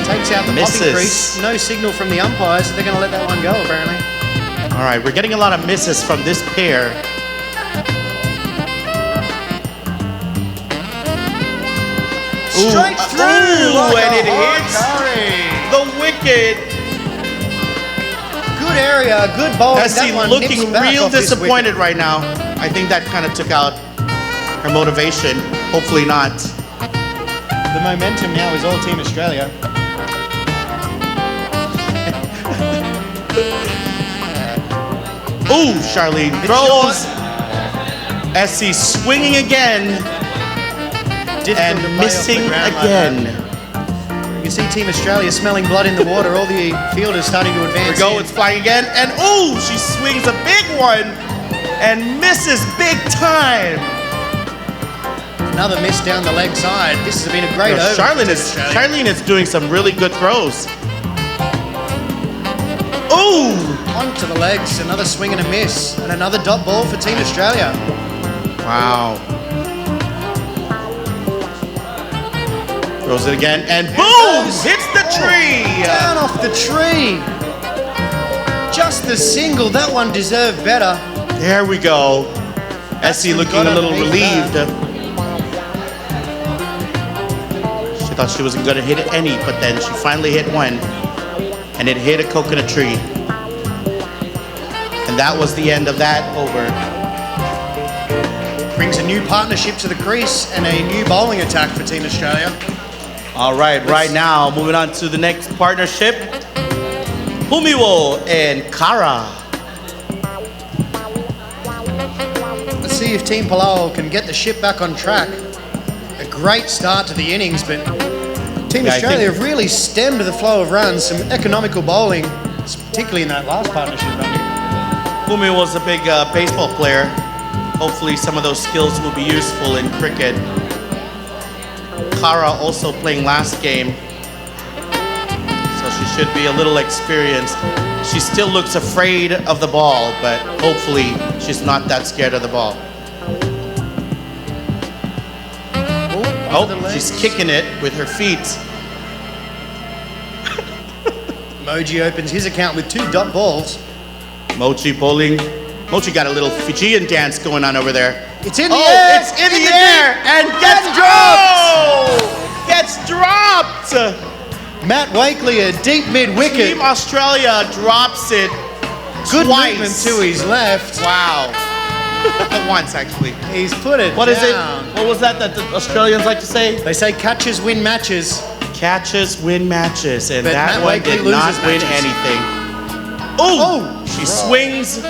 Takes out the Misses. popping crease. No signal from the umpire, so they're going to let that one go, apparently. all right, we're getting a lot of misses from this pair. Straight through! Ooh, like and a it hard hits curry. the wicket. Good area, good bowling. Essie That one looking nips back real off this disappointed wicket. right now. I think that kind of took out her motivation. Hopefully not. The momentum now is all Team Australia. Ooh, Charlene throws. Essie swinging again Difficult to and play missing off the ground like again. that. You can see Team Australia smelling blood in the water. All the fielders starting to advance. Here we go, in. it's flying again. And ooh, she swings a big one and misses big time. Another miss down the leg side. This has been a great over. for Charlene Team is, Australia. Charlene is doing some really good throws. Ooh! Onto the legs, another swing and a miss, and another dot ball for Team Australia. Wow. Throws it again, and boom! goes. Hits the tree! Down off the tree. Just the single. That one deserved better. There we go. Essie Batsman looking got a little underneath relieved. She thought she wasn't going to hit any, but then she finally hit one, and it hit a coconut tree. And that was the end of that over. Brings a new partnership to the crease and a new bowling attack for Team Australia. All right now, moving on to the next partnership. Humiwo and Kara. Let's see if Team Palau can get the ship back on track. A great start to the innings, but Team Yeah, I Australia think- have really stemmed the flow of runs. Some economical bowling, particularly in that last partnership, Randy. Humi was a big baseball player. Hopefully some of those skills will be useful in cricket. Kara also playing last game, so she should be a little experienced. She still looks afraid of the ball, but hopefully she's not that scared of the ball. Oh, she's kicking it with her feet. Moji opens his account with 2 dot balls. Mochi bowling. Mochi got a little Fijian dance going on over there. It's in the air! It's in the air and gets dropped! Gets dropped! Matt Wakely, a deep mid-wicket. Team Australia drops it Good twice. movement to his left. Wow. Once, actually. He's put it What is it? down. What was that the Australians like to say? They say catches win matches. Catches win matches, and But that Matt one Wakely did not loses win matches. anything. Oh! She swings.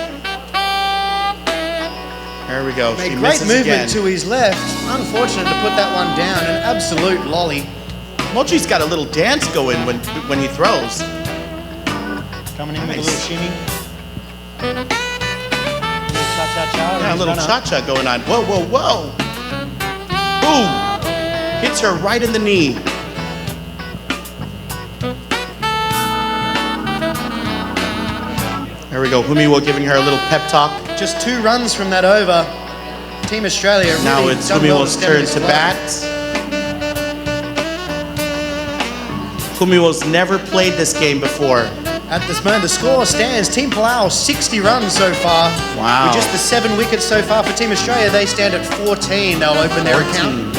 There we go. Made She great misses movement again. to his left. Unfortunate to put that one down. An absolute lolly. Mochi's got a little dance going when he throws. Coming in with a Nice. little shimmy. Little cha-cha-cha. Yeah, a little cha-cha going on. Whoa, whoa, whoa. Boom. Hits her right in the knee. There we go. Humiwo giving her a little pep talk. Just 2 runs from that over. Team Australia really Now it's done well Humiwo's stem turn this to flow. bat. Humiwo's never played this game before. At this moment, the score stands Team Palau 60 runs so far. Wow. With just the 7 wickets so far for Team Australia, they stand at 14. They'll open their account.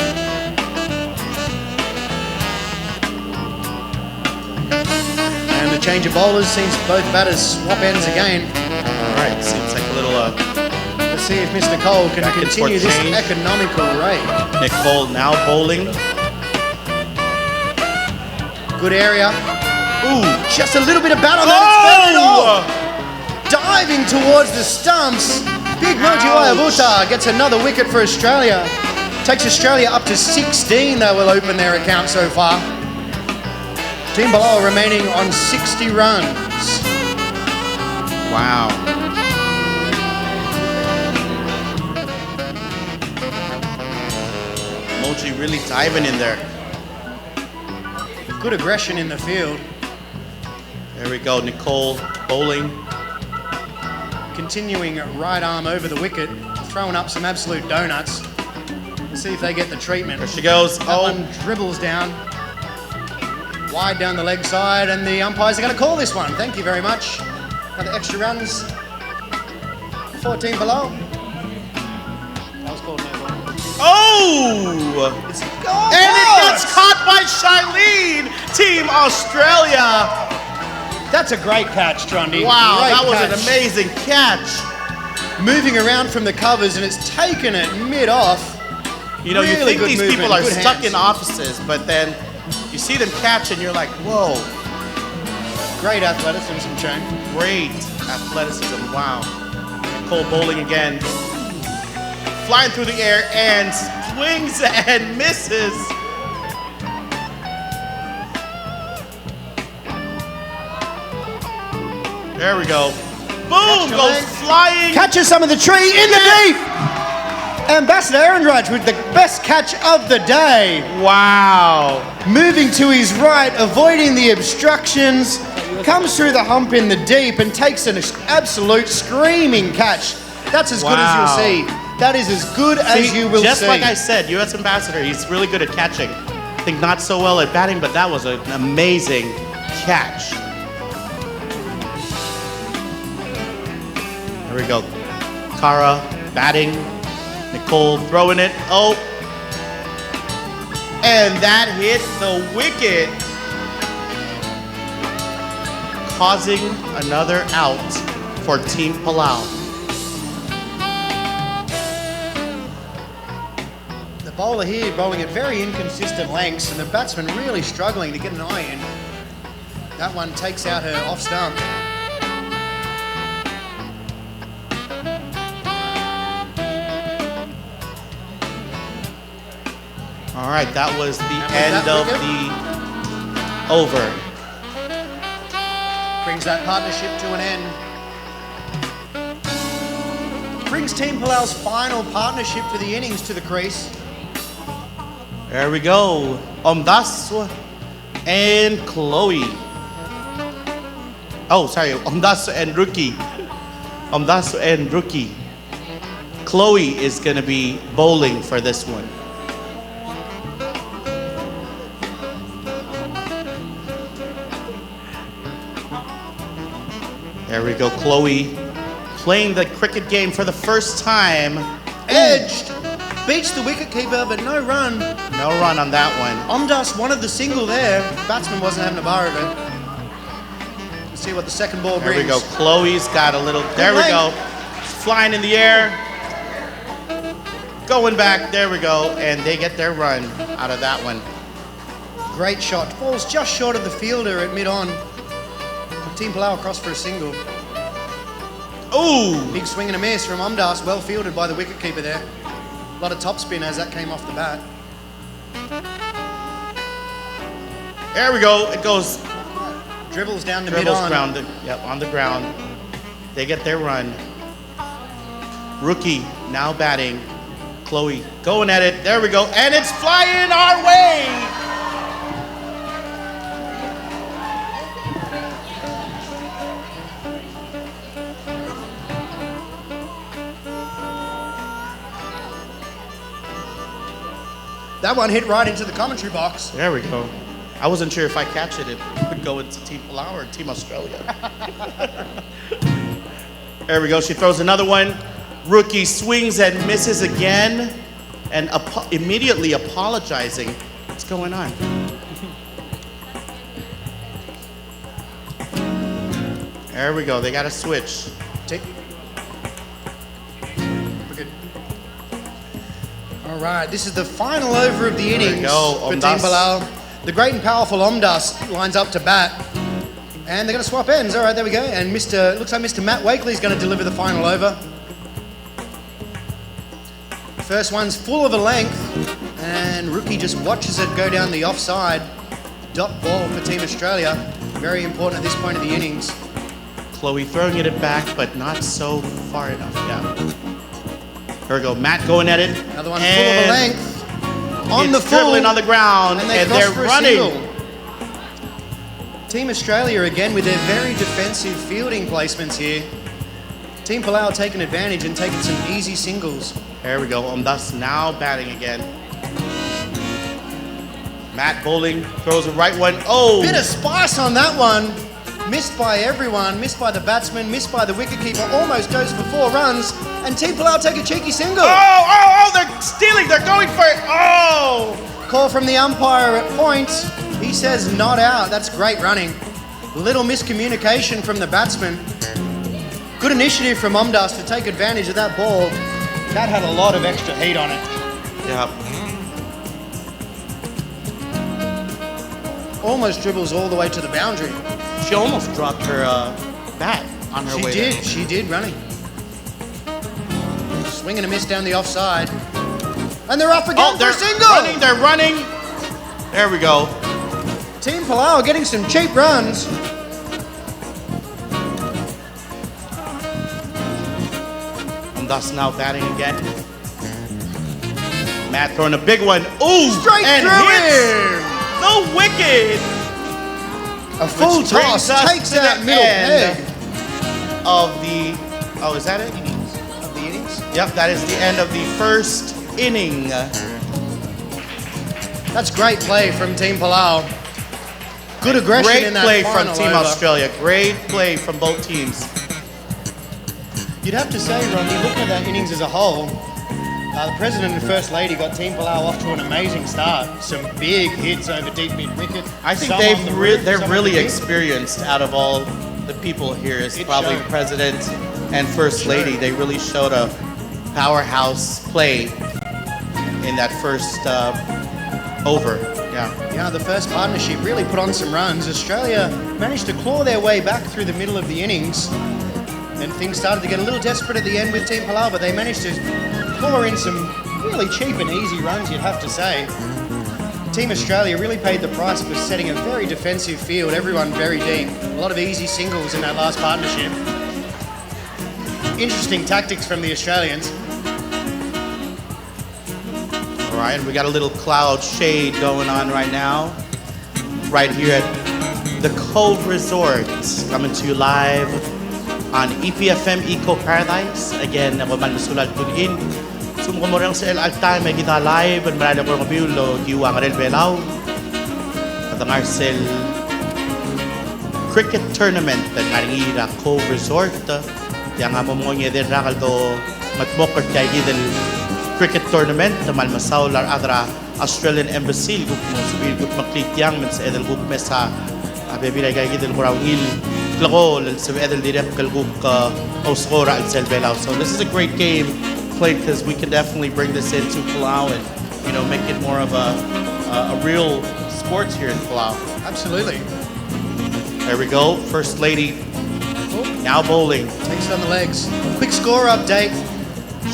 And the change of bowlers seems both batters swap ends again. All right, seems like a little Let's see if Mr. Cole can Back and continue forth this change. economical rate. Nicole now bowling. Good area. Ooh, Just a little bit of bat on that. It's fell it off. Diving towards the stumps. Big Moji Wayavuta gets another wicket for Australia. Takes Australia up to 16. They will open their account so far. Team Palau remaining on 60 runs. Wow. Mochi really diving in there. Good aggression in the field. There we go, Nicole bowling. Continuing right arm over the wicket. Throwing up some absolute donuts. Let's see if they get the treatment. There she goes. That Oh, one dribbles down. Wide down the leg side, and the umpires are going to call this one. Thank you very much. Another extra runs for Team Palau. That was called no ball. oh! It's And it gets caught by Shailene, Team Australia. That's a great catch, Trundy. Wow, Great that was an catch. amazing catch. Moving around from the covers, and it's taken it mid-off. You know, you Really think good these movement, people are good stuck hands. in offices, but then you see them catch and you're like, whoa, Great athleticism, Shane. great athleticism. Wow. Nicole bowling again. Flying through the air and swings and misses. There we go. Boom! Catch your Goes leg. flying. Catches some of the tree in the deep. Ambassador Ritchelle with the best catch of the day. Wow. Moving to his right, avoiding the obstructions, comes through the hump in the deep and takes an absolute screaming catch. That's as good as Wow. you'll see. That is as good as you will just see. like I said, U.S. Ambassador, he's really good at catching. I think not so well at batting, but that was an amazing catch. There we go. Kara batting. Nicole throwing it. Oh. And that hit the wicket, causing another out for Team Palau. The bowler here bowling at very inconsistent lengths, and the batsman really struggling to get an eye in. That one takes out her off stump. All right, that was the And end that of wicket? the over. Brings that partnership to an end. Brings Team Palau's final partnership for the innings to the crease. There we go. Omdaswa and Chloe. Oh, sorry, Amdasu and Rookie. Amdasu and Rookie. Chloe is gonna be bowling for this one. There we go, Chloe playing the cricket game for the first time. Edged. Beats the wicketkeeper, but no run. No run on that one. Omdas wanted the single there. Batsman wasn't having a bar of it. Let's see what the second ball brings. There we go. Chloe's got a little. There we go. Flying in the air. Going back. There we go. And they get their run out of that one. Great shot. Ball's just short of the fielder at mid-on. Team Palau across for a single. Ooh! Big swing and a miss from Omdas. Well fielded by the wicketkeeper there. A lot of topspin as that came off the bat. There we go. It goes. Dribbles down to Dribbles mid-on. yep, on the ground. They get their run. Rookie now batting. Chloe going at it. There we go. And it's flying our way. That one hit right into the commentary box. There we go. I wasn't sure if I catch it, it would go into Team Palau or Team Australia. There we go. She throws another one. Rookie swings and misses again, and immediately apologizing. What's going on? There we go. They got to switch. All right, this is the final over of the innings for Team Omdas. Palau. The great and powerful Omdas lines up to bat. And they're going to swap ends. All right, there we go. And looks like Mr. Matt Wakely is going to deliver the final over. First one's full of a length. And Rookie just watches it go down the offside. Dot ball for Team Australia. Very important at this point of the innings. Chloe throwing it back, but not so far enough. Yeah. Here we go. Matt going at it. Another one full of a length. On the full. Dribbling on the ground, and they're running. Team Australia again with their very defensive fielding placements here. Team Palau taking advantage and taking some easy singles. There we go. Omdas now batting again. Matt bowling, throws a right one. Oh! Bit of spice on that one. Missed by everyone, missed by the batsman, missed by the wicketkeeper, almost goes for 4 runs, and Team Palau take a cheeky single. Oh, they're stealing, they're going for it. Oh! Call from the umpire at point. He says not out. That's great running. Little miscommunication from the batsman. Good initiative from Omdas to take advantage of that ball. That had a lot of extra heat on it. Yeah. Almost dribbles all the way to the boundary. She almost dropped her bat on her way there. She did, running. Swing and a miss down the offside. And they're up again for a single! They're running. There we go. Team Palau getting some cheap runs. Omdas now batting again. Matt throwing a big one. Ooh! Straight and through hits the wicket! A full toss takes that middle peg. Of the, is that it? Of the innings? Yep, that is the end of the first inning. That's great play from Team Palau. Good aggression Great in that play final from Team over. Australia. Great play from both teams. You'd have to say, Rodney, looking at that innings as a whole, the President and First Lady got Team Palau off to an amazing start. Some big hits over deep mid-wicket. I think Some they're on the roof, some on really the wing. experienced out of all the people here. It's It probably showed. President and First Lady. They really showed a powerhouse play in that first over. Yeah. Yeah, the first partnership really put on some runs. Australia managed to claw their way back through the middle of the innings. And things started to get a little desperate at the end with Team Palau, but they managed to claw in some really cheap and easy runs, you'd have to say. Team Australia really paid the price for setting a very defensive field, everyone very deep. A lot of easy singles in that last partnership. Interesting tactics from the Australians. All right, we got a little cloud shade going on right now. Right here at the Cove Resort, coming to you live on EPFM Eco Paradise. Again, ako man masulat tunin. Sumumurang sa El Alta, may kita live, and marami ko ng biulo, giwang rin belaw. At ang Arcel Cricket Tournament, at naringira Cove Resort. Yang nga mo mga din rakal to matmokert kay gidel cricket tournament, naman masaw lar adra Australian Embassy, gup mo subil gup maklik yang men sa edel gup mesa abebilay kay gidel murawil klako sa edel direct kalgup ka Oscora at Selbelaw. So this is a great game played because we can definitely bring this into Palau and, you know, make it more of a real sports here in Palau. Absolutely. There we go. First lady now bowling. Takes it on the legs. Quick score update.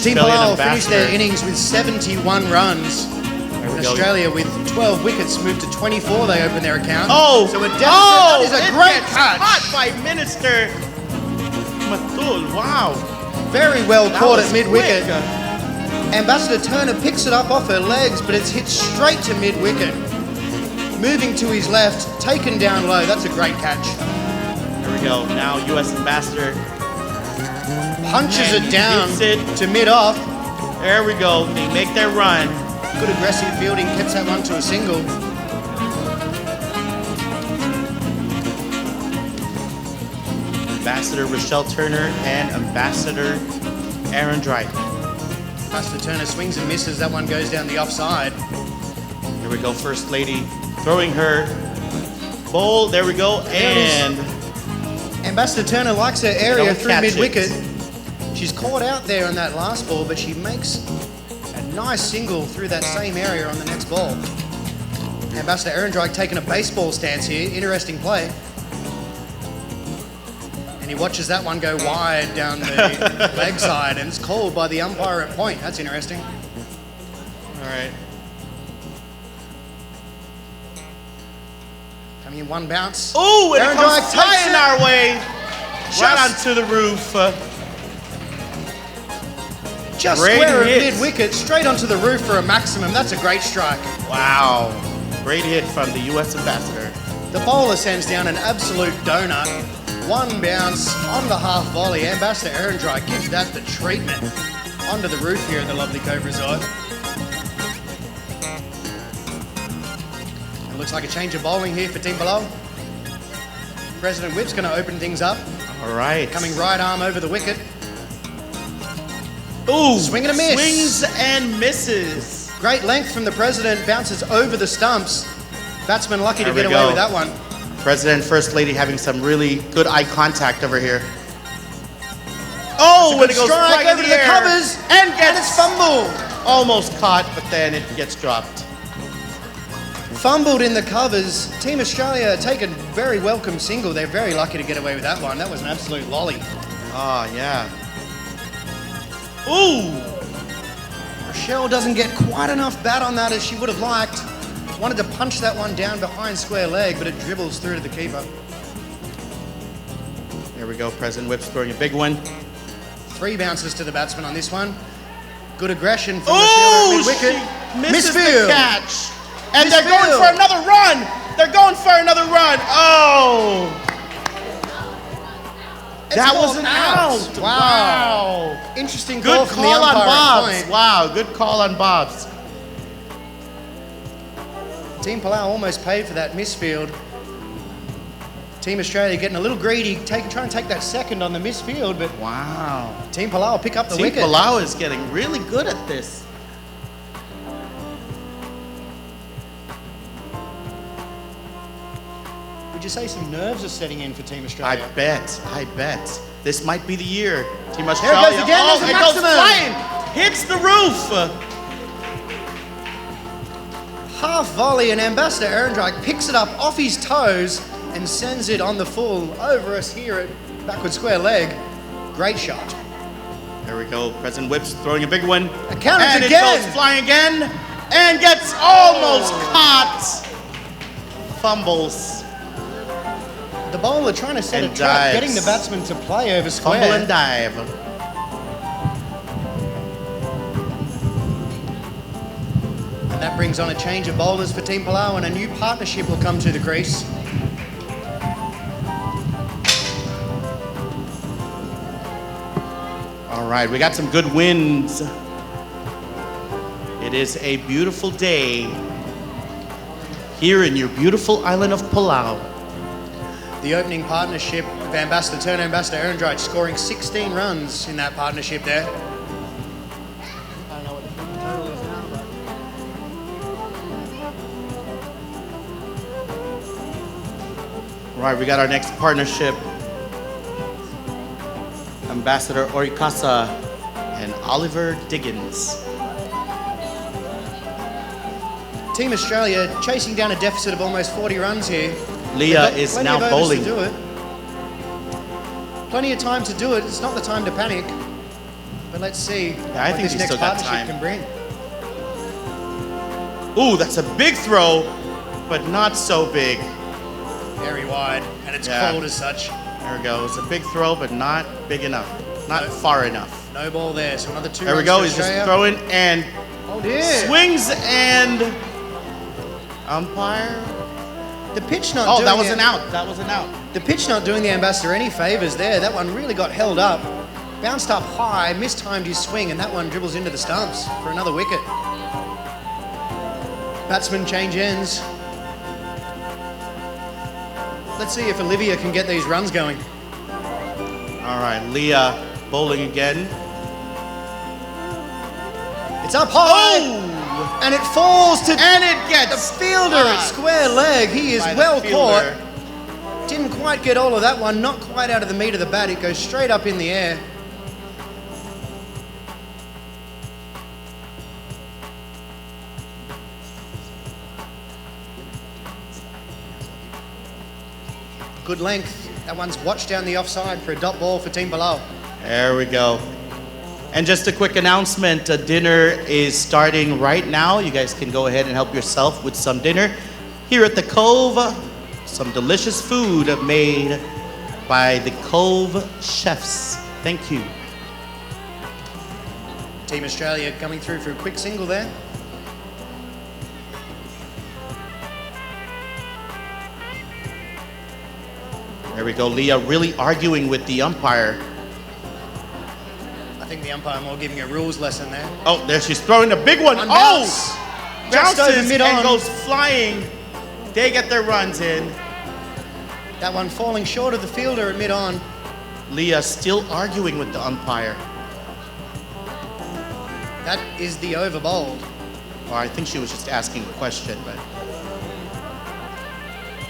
Team Palau finished their innings with 71 runs. And Australia with 12 wickets moved to 24. They opened their account. Oh! So a deficit. That is a great catch. Caught by Minister Matul. Wow. Very well caught at mid-wicket. Quick. Ambassador Turner picks it up off her legs, but it's hit straight to mid-wicket. Moving to his left, taken down low. That's a great catch. There we go. Now U.S. Ambassador punches it down it to mid-off. There we go. They make their run. Good aggressive fielding, gets that one to a single. Ambassador Ritchelle Turner and Ambassador Aaron Dry. Ambassador Turner swings and misses. That one goes down the offside. Here we go. First lady throwing her bowl. There we go. And Ambassador Turner likes her area don't through catch mid-wicket. it. She's caught out there on that last ball, but she makes a nice single through that same area on the next ball. Ambassador Aaron Drake taking a baseball stance here. Interesting play. And he watches that one go wide down the leg side, and it's called by the umpire at point. That's interesting. all right. Coming in one bounce. Oh, and Aaron it comes Drake takes flying it. our way. Right Just- onto the roof. Just Great square of hit. mid-wicket, straight onto the roof for a maximum. That's a great strike. Wow. Great hit from the U.S. Ambassador. The bowler sends down an absolute donut. One bounce on the half volley. Ambassador Aaron Drake gives that the treatment onto the roof here at the lovely Cove Resort. It looks like a change of bowling here for Team Palau. President Whipps going to open things up. All right. Coming right arm over the wicket. Ooh. Swing and a miss. Swings and misses. Great length from the president. Bounces over the stumps. Batsman lucky There to get we away go. with that one. President and First Lady having some really good eye contact over here. Oh, Good and it goes strike right in over the the air. covers. And And it's fumbled. almost caught, but then it gets dropped. Fumbled in the covers. Team Australia taken very welcome single. They're very lucky to get away with that one. That was an absolute lolly. Oh, yeah. Ooh. Ritchelle doesn't get quite enough bat on that as she would have liked. Wanted to punch that one down behind square leg, but it dribbles through to the keeper. There we go. President Whipps throwing a big one. 3 bounces to the batsman on this one. Good aggression from the Oh, fielder at mid-wicket. she misses Misfield. the catch. And they're Misfield. going for another run. They're going for another run. Oh. It's That called was an out. Wow. Interesting call Good from the call on umpire at Bob's. point. Wow, good call on Bob's. Team Palau almost paid for that misfield. Team Australia getting a little greedy, trying to take that second on the misfield, but Wow. Team Palau pick up the Team wicket. Palau is getting really good at this. Would you say some nerves are setting in for Team I Australia? bet. This might be the year. Team There Australia. it goes again, Oh, there's a it goes maximum. flying. Hits the roof. Half volley, and Ambassador Aaron Drake picks it up off his toes and sends it on the full over us here at backward square leg. Great shot. There we go. President Whipps throwing a big one. A counter and again. it goes flying again. And gets almost caught. Fumbles. The bowler trying to set And a trap, dives. getting the batsman to play over square. Fumble and dive. And that brings on a change of bowlers for Team Palau, and a new partnership will come to the crease. All right, we got some good winds. It is a beautiful day here in your beautiful island of Palau. The opening partnership of Ambassador Turner, Ambassador Ritchelle scoring 16 runs in that partnership there. All right, we got our next partnership. Ambassador Orikasa and Oliver Diggins. Team Australia chasing down a deficit of almost 40 runs here. Leah is now bowling. To do it. Plenty of time to do it. It's not the time to panic. But let's see I what think this she's next still got partnership time. can bring. Ooh, that's a big throw, but not so big. Very wide, and it's Yeah. cold as such. There we go. It's a big throw, but not big enough. Not far enough. No ball there, so another 2 There we runs go. for He's just Australia. throwing and Oh dear. swings and umpire. The pitch not Oh, doing that was the- an out. That was an out. The pitch not doing the Ambassador any favours there. That one really got held up. Bounced up high, mistimed his swing, and that one dribbles into the stumps for another wicket. Batsmen change ends. Let's see if Olivia can get these runs going. All right, Leah bowling again. It's up high, Oh! and it falls to And it gets the fielder at caught square leg. He is by the well caught. fielder. Didn't quite get all of that one, not quite out of the meat of the bat. It goes straight up in the air. Good length. That one's watched down the offside for a dot ball for Team Palau. There we go. And just a quick announcement, dinner is starting right now. You guys can go ahead and help yourself with some dinner here at the Cove. Some delicious food made by the Cove chefs. Thank you. Team Australia coming through for a quick single there. There we go. Leah really arguing with the umpire. I think the umpire more giving a rules lesson there. Oh, there she's throwing a big one. On Oh! bounce. Just over Bounces mid-on. and goes flying. They get their runs in. That one falling short of the fielder at mid-on. Leah still arguing with the umpire. That is the over bowled. Or I think she was just asking a question, but...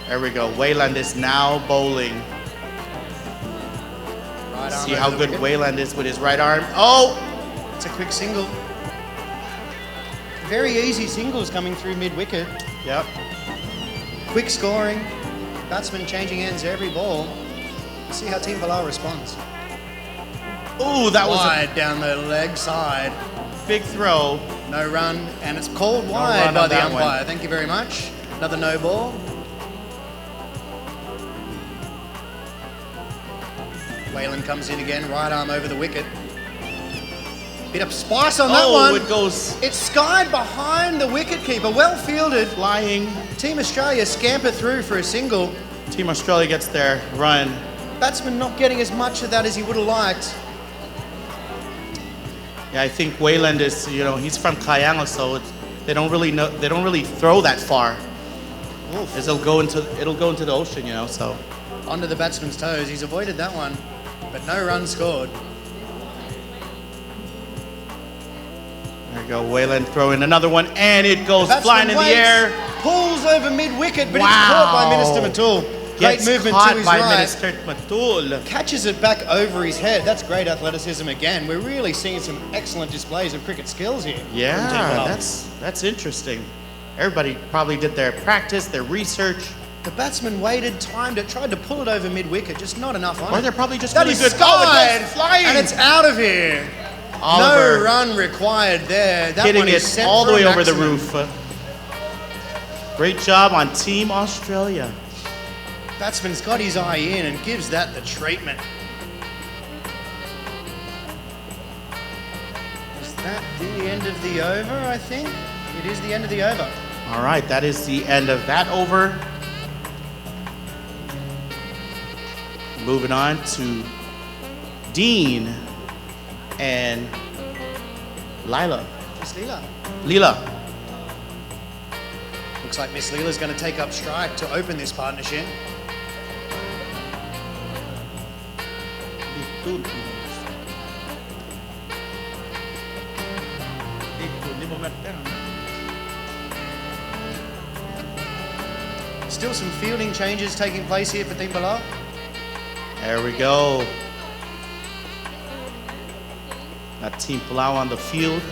There we go. Wayland is now bowling. Right arm See over how the good wicket. Wayland is with his right arm. Oh! It's a quick single. Very easy singles coming through mid-wicket. Yep. Quick scoring. Batsman changing ends every ball. Let's see how Team Palau responds. Ooh, that was Wide down the leg side. a big throw. No run, and it's called run wide on by the that one. umpire. Thank you very much. Another no ball. Wayland comes in again, right arm over the wicket. Bit of spice on that one. it goes It's skied behind the wicketkeeper. Well fielded. flying. Team Australia scamper through for a single. Team Australia gets their run. Batsman not getting as much of that as he would have liked. Yeah, I think Wayland is, he's from Kayanga, so they don't really throw that far. As it'll go into the ocean, so. Onto the batsman's toes. He's avoided that one, but no run scored. There you go, Wayland throwing another one, and it goes Batsman flying in the waits, air. pulls over mid-wicket, but it's Wow. caught by Minister Matul. Great Gets movement caught to his by right. Minister Matul. Catches it back over his head. That's great athleticism again. We're really seeing some excellent displays of cricket skills here. from Team Yeah, Palau. that's interesting. Everybody probably did their practice, their research. The batsman waited, timed it, tried to pull it over mid-wicket, just not enough on Or it. they're probably just That really is good. skied, Oh, it goes flying. and it's out of here. Oliver No run required there. That hitting one is it sent all the for a way over the maximum. roof. Great job on Team Australia. Batsman's got his eye in and gives that the treatment. Is that the end of the over, I think? It is the end of the over. All right, that is the end of that over. Moving on to Dean and Lila. Miss Leela. Lila. Looks like Miss Leela's going to take up strike to open this partnership. Still some fielding changes taking place here for Team Palau. There we go. Got Team Palau on the field.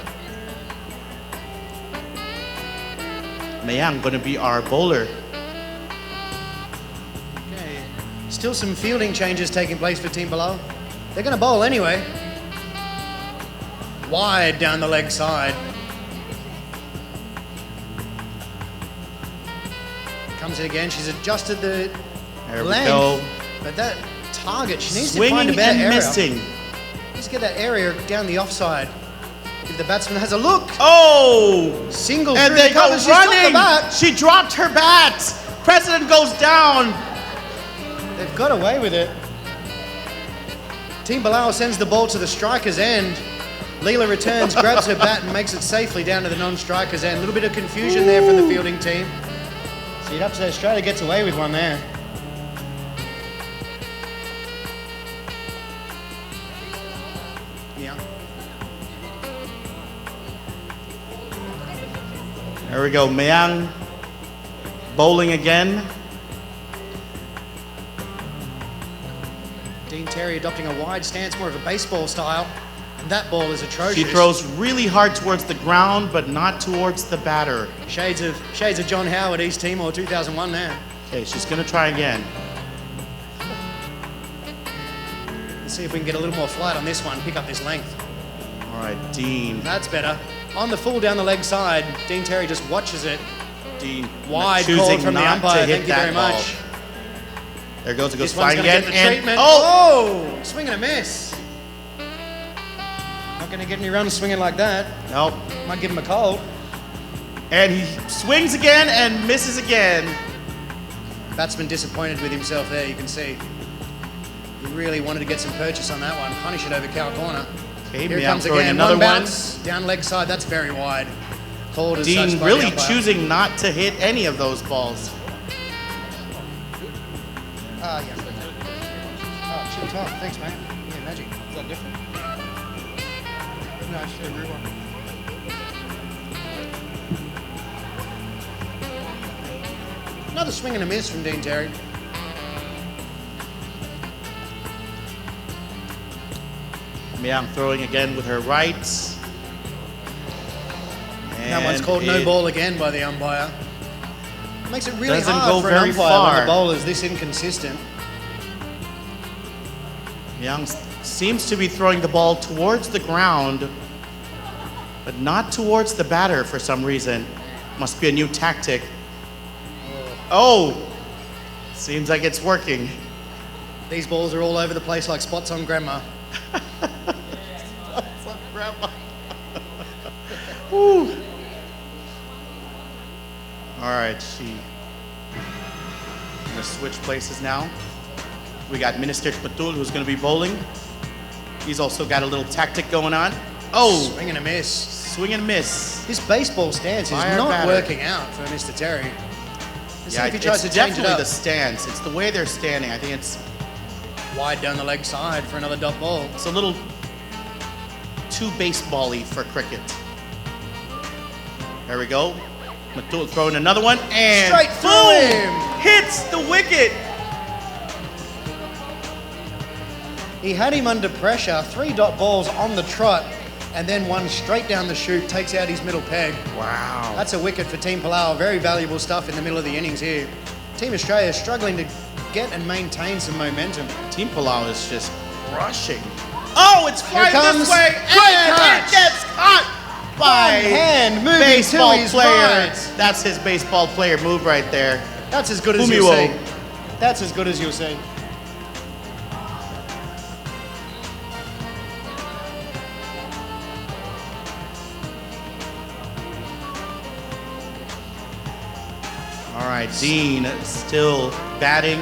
Mayang gonna be our bowler. Okay. Still some fielding changes taking place for Team Palau. They're going to bowl anyway. Wide down the leg side. Comes in again. She's adjusted the There we length. go. But that target, she needs to Swinging find a better and area. missing. Let's get that area down the offside. If the batsman has a look. Oh! Single And through they the go cover. She's dropped the running. bat. She dropped her bat. President goes down. They've got away with it. Team Palau sends the ball to the striker's end. Leela returns, grabs her bat and makes it safely down to the non-striker's end. A little bit of confusion there from the fielding team. So you'd have to say Australia gets away with one there. Yeah. There we go. Mayang bowling again. Dean Terry adopting a wide stance, more of a baseball style. And that ball is atrocious. She throws really hard towards the ground, but not towards the batter. Shades of John Howard, East Timor 2001 there. Okay, she's gonna try again. Let's see if we can get a little more flight on this one, pick up this length. All right, Dean. That's better. On the full down the leg side, Dean Terry just watches it. Dean Wide choosing call from the not umpire. to hit Thank you that very ball. much. There goes, it goes This one's flying going to again. get the And treatment. oh! Oh! Swing and a miss. Not going to get any runs swinging like that. Nope. Might give him a cold. And he swings again and misses again. Batsman disappointed with himself there, you can see. He really wanted to get some purchase on that one. Punish it over cow corner. Okay, Here it Meow comes throwing again. another One one. bounce. Down leg side, that's very wide. Called as such Dean by the really umpire. choosing not to hit any of those balls. Ah, yeah. Oh, chill top. Thanks, mate. Yeah, magic. Is that different? No, it's just a real one. Another swing and a miss from Dean Terry. Meow throwing again with her rights. That one's And called no it ball again by the umpire. Makes it really doesn't hard go for an very umpire far. when the ball is this inconsistent. Young seems to be throwing the ball towards the ground, but not towards the batter for some reason. Must be a new tactic. Oh! Seems like it's working. These balls are all over the place like spots on grandma. Woo. All right, she gonna switch places now. We got Minister Patul who's gonna be bowling. He's also got a little tactic going on. Oh, Swing and a miss. swing and miss. This baseball stance is Fire not batter. working out for Mr. Terry. Let's see if he tries it's to change it definitely up. the stance. It's the way they're standing. I think it's Wide down the leg side for another dot ball. a little too baseball-y for cricket. There we go. Matul throwing another one and Straight through boom! him. Hits the wicket. He had him under pressure, 3 dot balls on the trot, and then one straight down the chute, takes out his middle peg. Wow. That's a wicket for Team Palau. Very valuable stuff in the middle of the innings here. Team Australia is struggling to get and maintain some momentum. Team Palau is just rushing. Oh, it's flying comes this way, great and catch. it gets caught by One hand moving baseball to his player. right. That's his baseball player move right there. That's as good as you'll Fumiwo. see. That's as good as you'll see. All right, Dean still batting.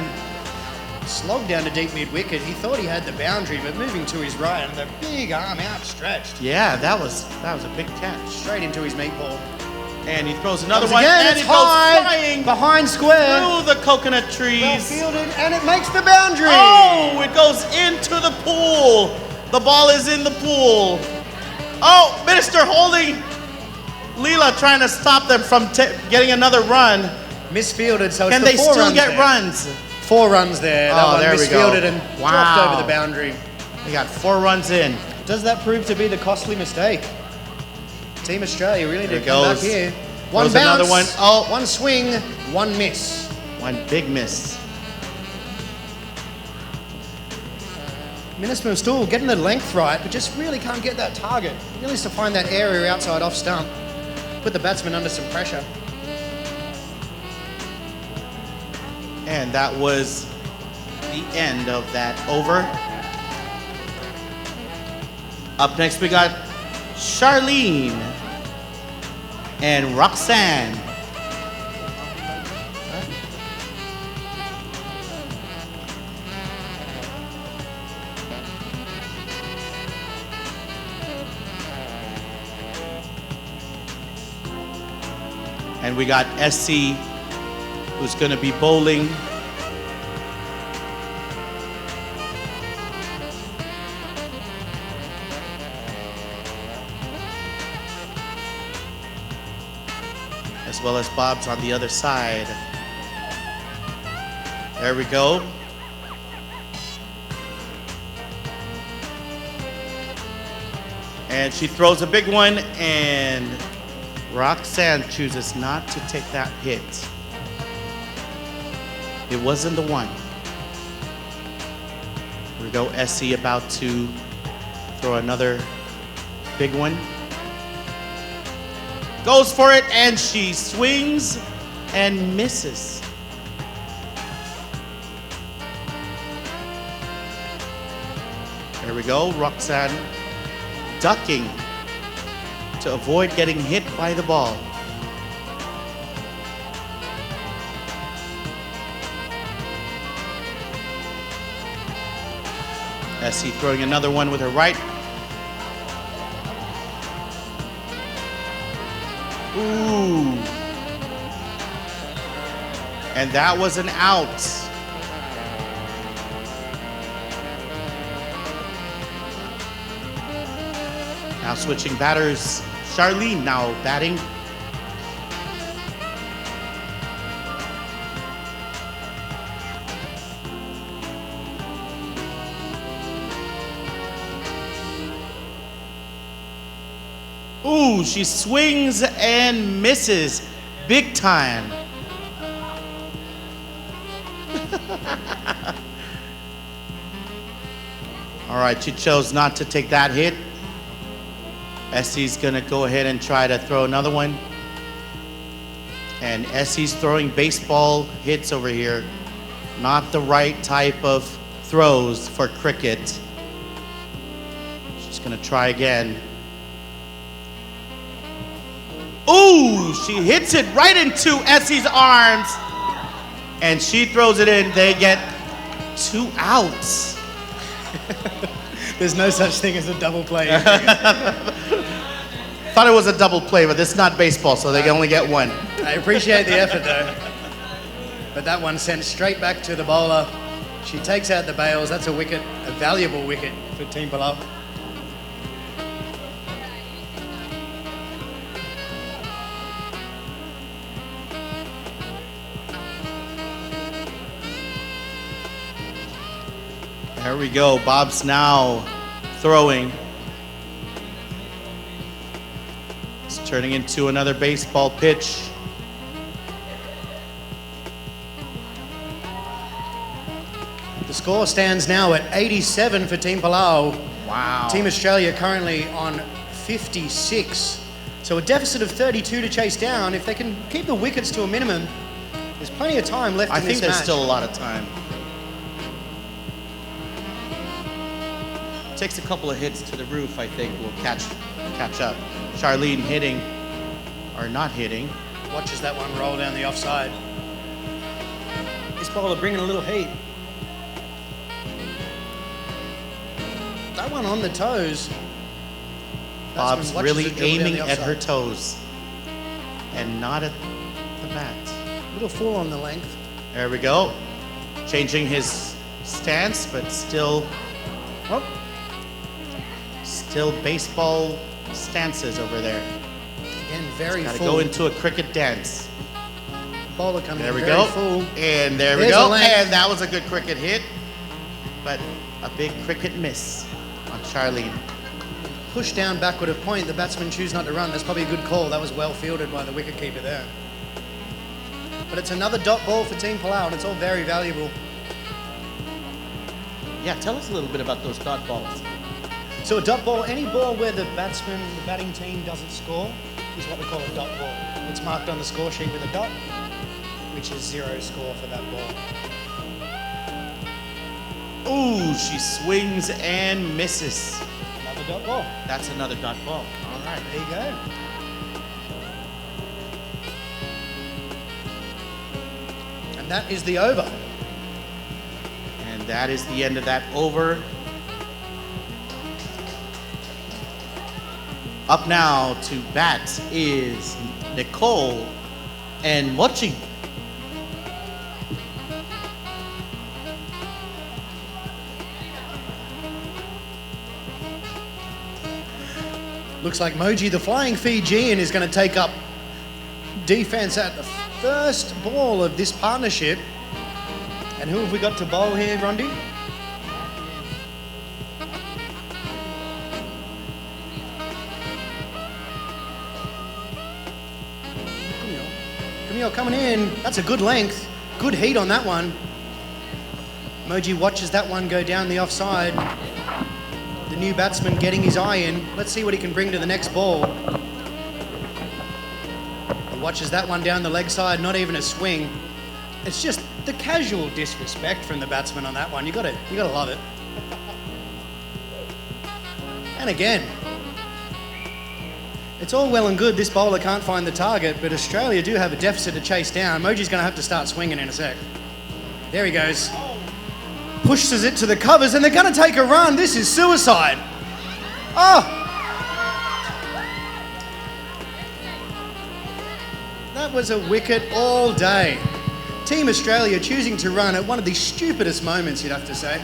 slogged down to deep mid-wicket. He thought he had the boundary, but moving to his right and the big arm outstretched. Yeah, that was a big catch. Straight into his meat ball. And he throws another Comes one, again, and it's it goes high, flying behind square. through the coconut Well trees. fielded, and it makes the boundary. Oh, it goes into the pool. The ball is in the pool. Oh, Minister holding Leela, trying to stop them from getting another run. Misfielded, so it's Can the they 4 still runs get there. runs? 4 runs there. That Oh, one there we go. misfielded and Wow. dropped over the boundary. They got 4 runs in. Does that prove to be the costly mistake? Team Australia really There did it come back goes. here. One Throws bounce, another one. Oh. 1 swing, 1 miss. One big miss. Minister still getting the length right, but just really can't get that target. Really needs to find that area outside off stump. Put the batsman under some pressure. And that was the end of that over. Up next we got Charlene and Roxanne. And we got SC, who's going to be bowling. As well as Bob's on the other side. There we go. And she throws a big one, and Roxanne chooses not to take that hit. It wasn't the one. Here we go, SC about to throw another big one. Goes for it, and she swings and misses. There we go, Roxanne ducking to avoid getting hit by the ball. SC throwing another one with her right. Ooh. And that was an out. Now switching batters. Charlene now batting. Ooh, she swings and misses big time. All right, she chose not to take that hit. SC's gonna go ahead and try to throw another one. And SC's throwing baseball hits over here. Not the right type of throws for cricket. She's gonna try again. Ooh, she hits it right into SC's arms. And she throws it in. They get 2 outs. There's no such thing as a double play. Thought it was a double play, but it's not baseball, so they can only get 1. I appreciate the effort though. But that one sent straight back to the bowler. She takes out the bails. That's a wicket, a valuable wicket for Team Palau. There we go. Bob's now throwing. It's turning into another baseball pitch. The score stands now at 87 for Team Palau. Wow. Team Australia currently on 56. So a deficit of 32 to chase down. If they can keep the wickets to a minimum, there's plenty of time left I in think this there's match. still a lot of time. Takes a couple of hits to the roof, I think will catch up. Charlene hitting, or not hitting. Watches that one roll down the offside. This bowler bringing a little heat. That one on the toes. Bob's Batsman watches really it dribble down aiming the at her offside. toes and not at the bat. Little full on the length. There we go. Changing his stance, but still baseball stances over there. Again, very Got to full. go into a cricket dance. Bowler coming There in we very go. full. And there we There's a go. length. And that was a good cricket hit, but a big cricket miss on Charlene. Push down backward of point. The batsman choose not to run. That's probably a good call. That was well fielded by the wicketkeeper there. But it's another dot ball for Team Palau, and it's all very valuable. Yeah, tell us a little bit about those dot balls. So a dot ball, any ball where the batsman, the batting team doesn't score, is what we call a dot ball. It's marked on the score sheet with a dot, which is 0 score for that ball. Ooh, she swings and misses. Another dot ball. That's another dot ball. All right. There you go. And that is the over. And that is the end of that over. Up now to bat is Nicole and Mochi. Looks like Moji, the flying Fijian, is going to take up defense at the first ball of this partnership. And who have we got to bowl here, Rondi? Camille coming in. That's a good length. Good heat on that one. Moji watches that one go down the offside. The new batsman getting his eye in. Let's see what he can bring to the next ball. He watches that one down the leg side, not even a swing. It's just the casual disrespect from the batsman on that one. You gotta love it. And again, it's all well and good this bowler can't find the target, but Australia do have a deficit to chase down. Moji's gonna have to start swinging in a sec. There he goes. Pushes it to the covers and they're gonna take a run. This is suicide. Oh! That was a wicket all day. Team Australia choosing to run at one of the stupidest moments, you'd have to say.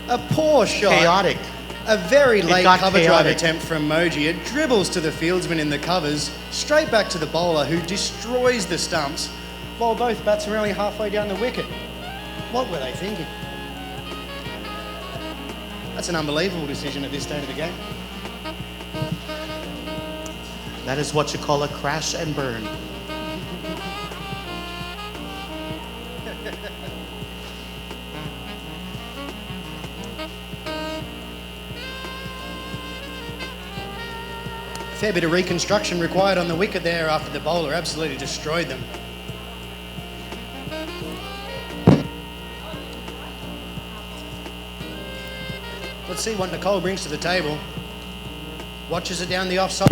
A poor shot. Chaotic. A very late got cover drive chaotic. attempt from Moji. It dribbles to the fieldsman in the covers, straight back to the bowler who destroys the stumps, while both bats are only halfway down the wicket. What were they thinking? That's an unbelievable decision at this stage of the game. That is what you call a crash and burn. Fair bit of reconstruction required on the wicket there after the bowler absolutely destroyed them. Let's see what Nicole brings to the table. Watches it down the offside.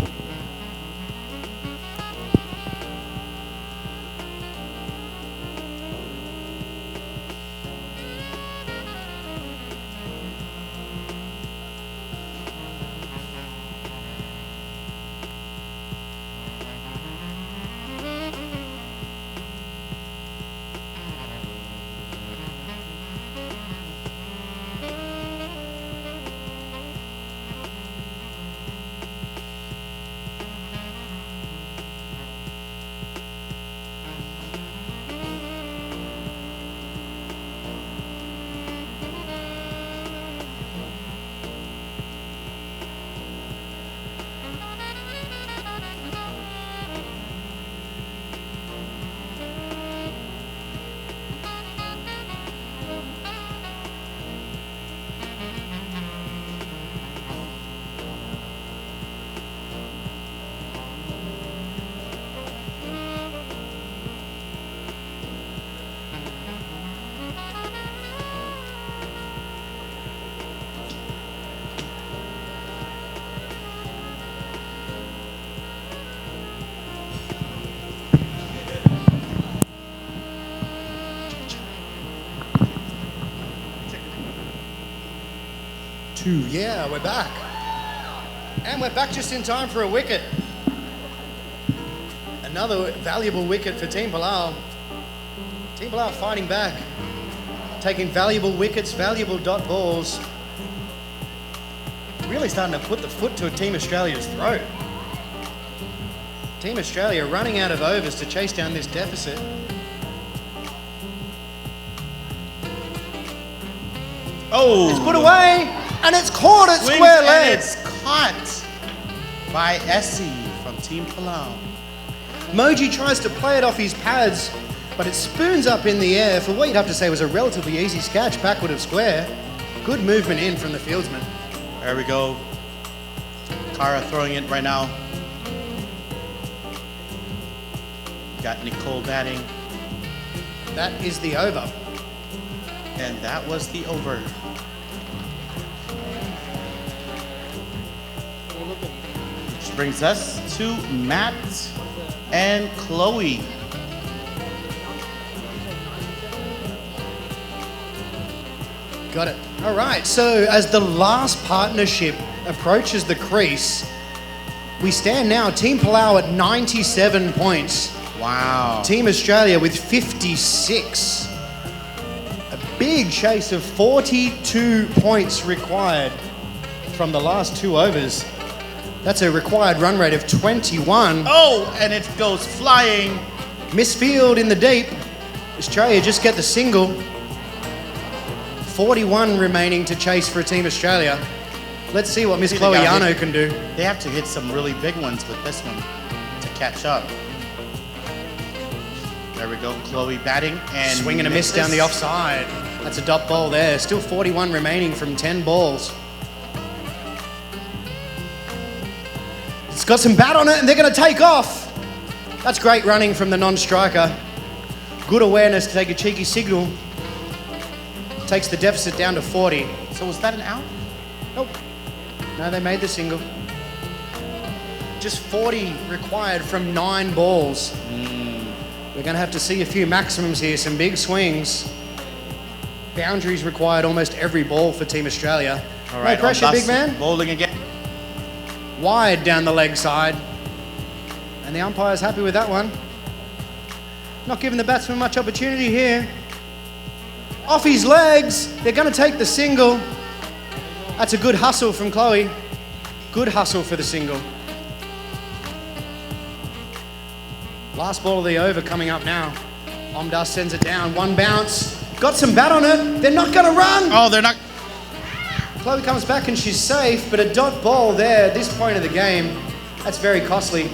2. Yeah, we're back. And we're back just in time for a wicket. Another valuable wicket for Team Palau. Team Palau fighting back, taking valuable wickets, valuable dot balls. Really starting to put the foot to Team Australia's throat. Team Australia running out of overs to chase down this deficit. Oh! It's put away, and it's caught at Swings square and leg. it's caught by Essie from Team Palau. Moji tries to play it off his pads, but it spoons up in the air for what you'd have to say was a relatively easy catch backward of square. Good movement in from the fieldsman. There we go. Kara throwing it right now. Got Nicole batting. That is the over. And that was the over. Which brings us to Matt and Chloe. Got it. All right, so as the last partnership approaches the crease, we stand now, Team Palau at 97 points. Wow. Team Australia with 56. A big chase of 42 points required from the last 2 overs. That's a required run rate of 21. Oh, and it goes flying. Misfield in the deep. Australia just get the single. 41 remaining to chase for Team Australia. Let's see what Miss See, they Chloe got Yano hit. can do. They have to hit some really big ones with this one to catch up. There we go, Chloe batting and Swing and a miss down the offside. That's a dot ball there. Still 41 remaining from 10 balls. It's got some bat on it and they're going to take off. That's great running from the non-striker. Good awareness to take a cheeky signal. Takes the deficit down to 40. So was that an out? Nope. No, they made the single. Just 40 required from 9 balls. We're going to have to see a few maximums here, some big swings. Boundaries required almost every ball for Team Australia. All right, no pressure, big man. Bowling again. Wide down the leg side. And the umpire's happy with that one. Not giving the batsman much opportunity here. Off his legs. They're going to take the single. That's a good hustle from Chloe. Good hustle for the single. Last ball of the over coming up now. Omdas sends it down. One bounce. Got some bat on it. They're not going to run. Oh, they're not. Chloe comes back and she's safe, but a dot ball there at this point of the game, that's very costly.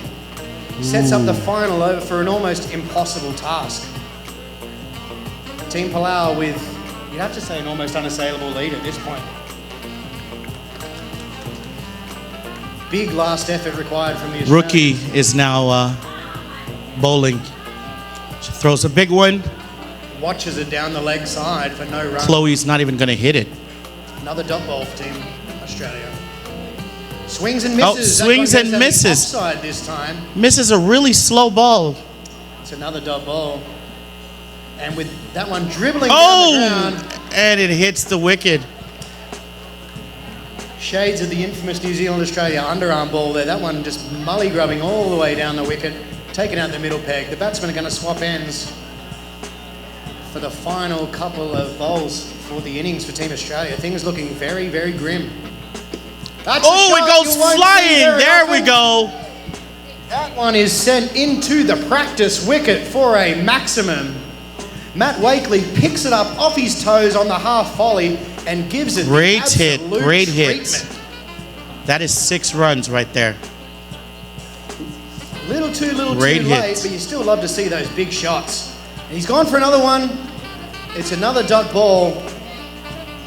Sets up the final over for an almost impossible task. Team Palau with, you'd have to say, an almost unassailable lead at this point. Big last effort required from the Australians. Rookie is now bowling. She throws a big one. Watches it down the leg side for no run. Chloe's not even going to hit it. Another dot ball for Team Australia. Swings and misses. Oh, swings That and one goes misses. Offside this time. Misses a really slow ball. It's another dot ball. And with that one dribbling Oh, down the ground. and it hits the wicket. Shades of the infamous New Zealand-Australia underarm ball there. That one just mully grubbing all the way down the wicket. Taking out the middle peg. The batsmen are going to swap ends for the final couple of bowls for the innings for Team Australia. Things looking very, very grim. That's Oh, a it shot goes you won't see flying. very There we often. go. That one is sent into the practice wicket for a maximum. Matt Wakely picks it up off his toes on the half volley and gives it Great the hit, absolute great hit. treatment. That is 6 runs right there. Little too Great late, hit. but you still love to see those big shots. And he's gone for another one. It's another dot ball.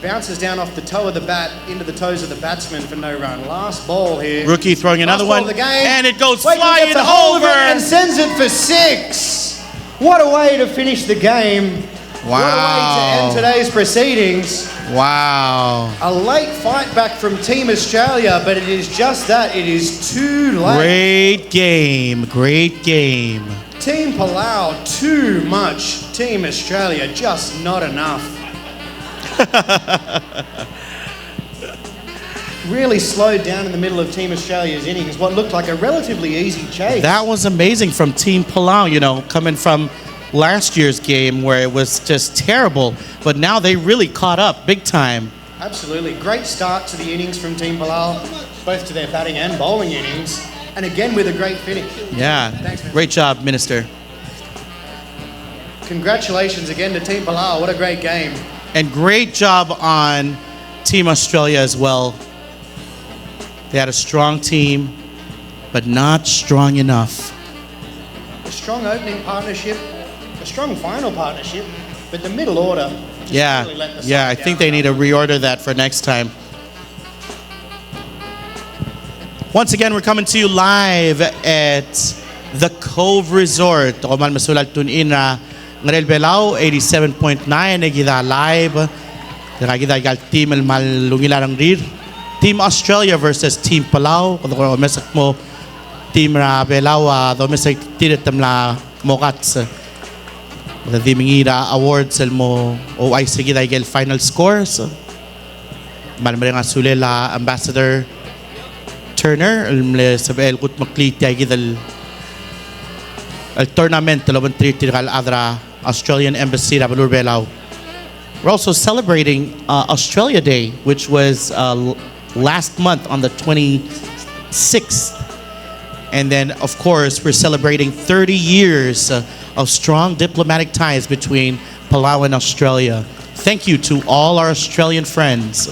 Bounces down off the toe of the bat into the toes of the batsman for no run. Last ball here. Rookie throwing another Last ball one, of the game. and it goes Wakely flying gets a hold of it over. and sends it for 6. What a way to finish the game. What a way to end today's proceedings. Wow. A late fight back from Team Australia, but it is just that. It is too late. Great game. Great game. Team Palau, too much. Team Australia, just not enough. really slowed down in the middle of Team Australia's innings, what looked like a relatively easy chase. That was amazing from Team Palau, you know, coming from last year's game where it was just terrible, but now they really caught up big time. Absolutely. Great start to the innings from Team Palau, both to their batting and bowling innings, and again with a great finish. Yeah, Thanks, Minister. great job, Minister. Congratulations again to Team Palau. What a great game. And great job on Team Australia as well. They had a strong team, but not strong enough. A strong opening partnership, a strong final partnership, but the middle order just really let the Yeah, side I think down. they need to reorder that for next time. Once again, we're coming to you live at the Cove Resort. Ako man masulat tunin na ngarel Belao 87.9 nagida live. Nagida gal team el malungilarang rir. Team Australia versus Team Palau. Kung ko mesak mo Team Belao do mesak tiritam la mokats. The Dimingira Awards el mo o ay sige dahil final scores. Malmari nga sulela Ambassador Turner el sabel kut makliti ay gidal el tournament laban triti kal adra Australian Embassy Balur Belao. We're also celebrating Australia Day, which was last month on the 26th. And then, of course, we're celebrating 30 years of strong diplomatic ties between Palau and Australia. Thank you to all our Australian friends.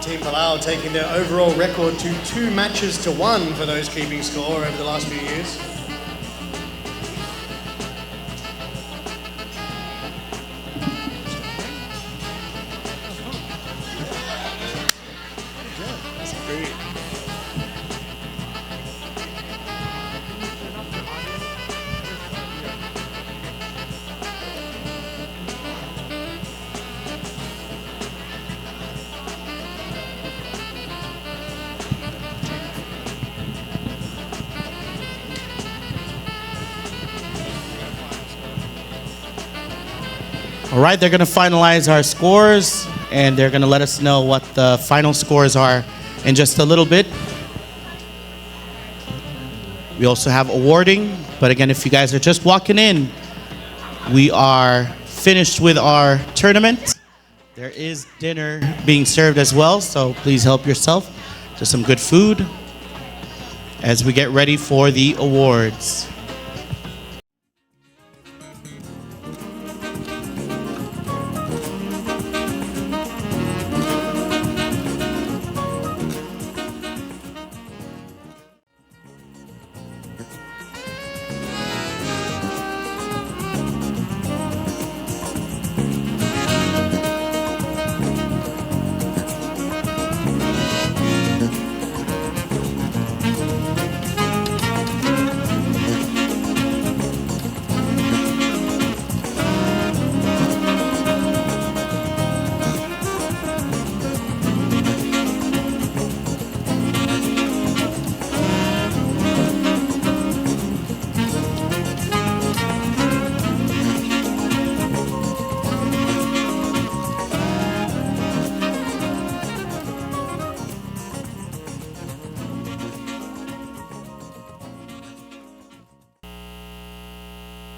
Team Palau taking their overall record to 2 matches to 1 for those keeping score over the last few years. All right, they're going to finalize our scores, and they're going to let us know what the final scores are in just a little bit. We also have awarding, but again, if you guys are just walking in, we are finished with our tournament. There is dinner being served as well, so please help yourself to some good food as we get ready for the awards.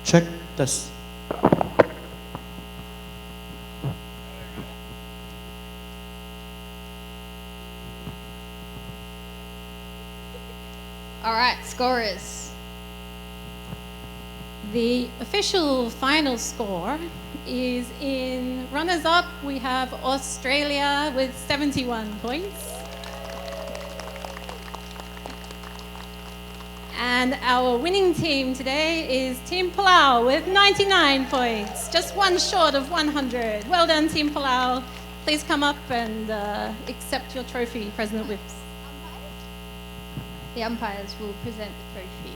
Check this. All right, scorers. The official final score is in runners-up, we have Australia with 71 points. And our winning team today is Team Palau with 99 points, just one short of 100. Well done, Team Palau. Please come up and accept your trophy, President Whipps. The umpires will present the trophy.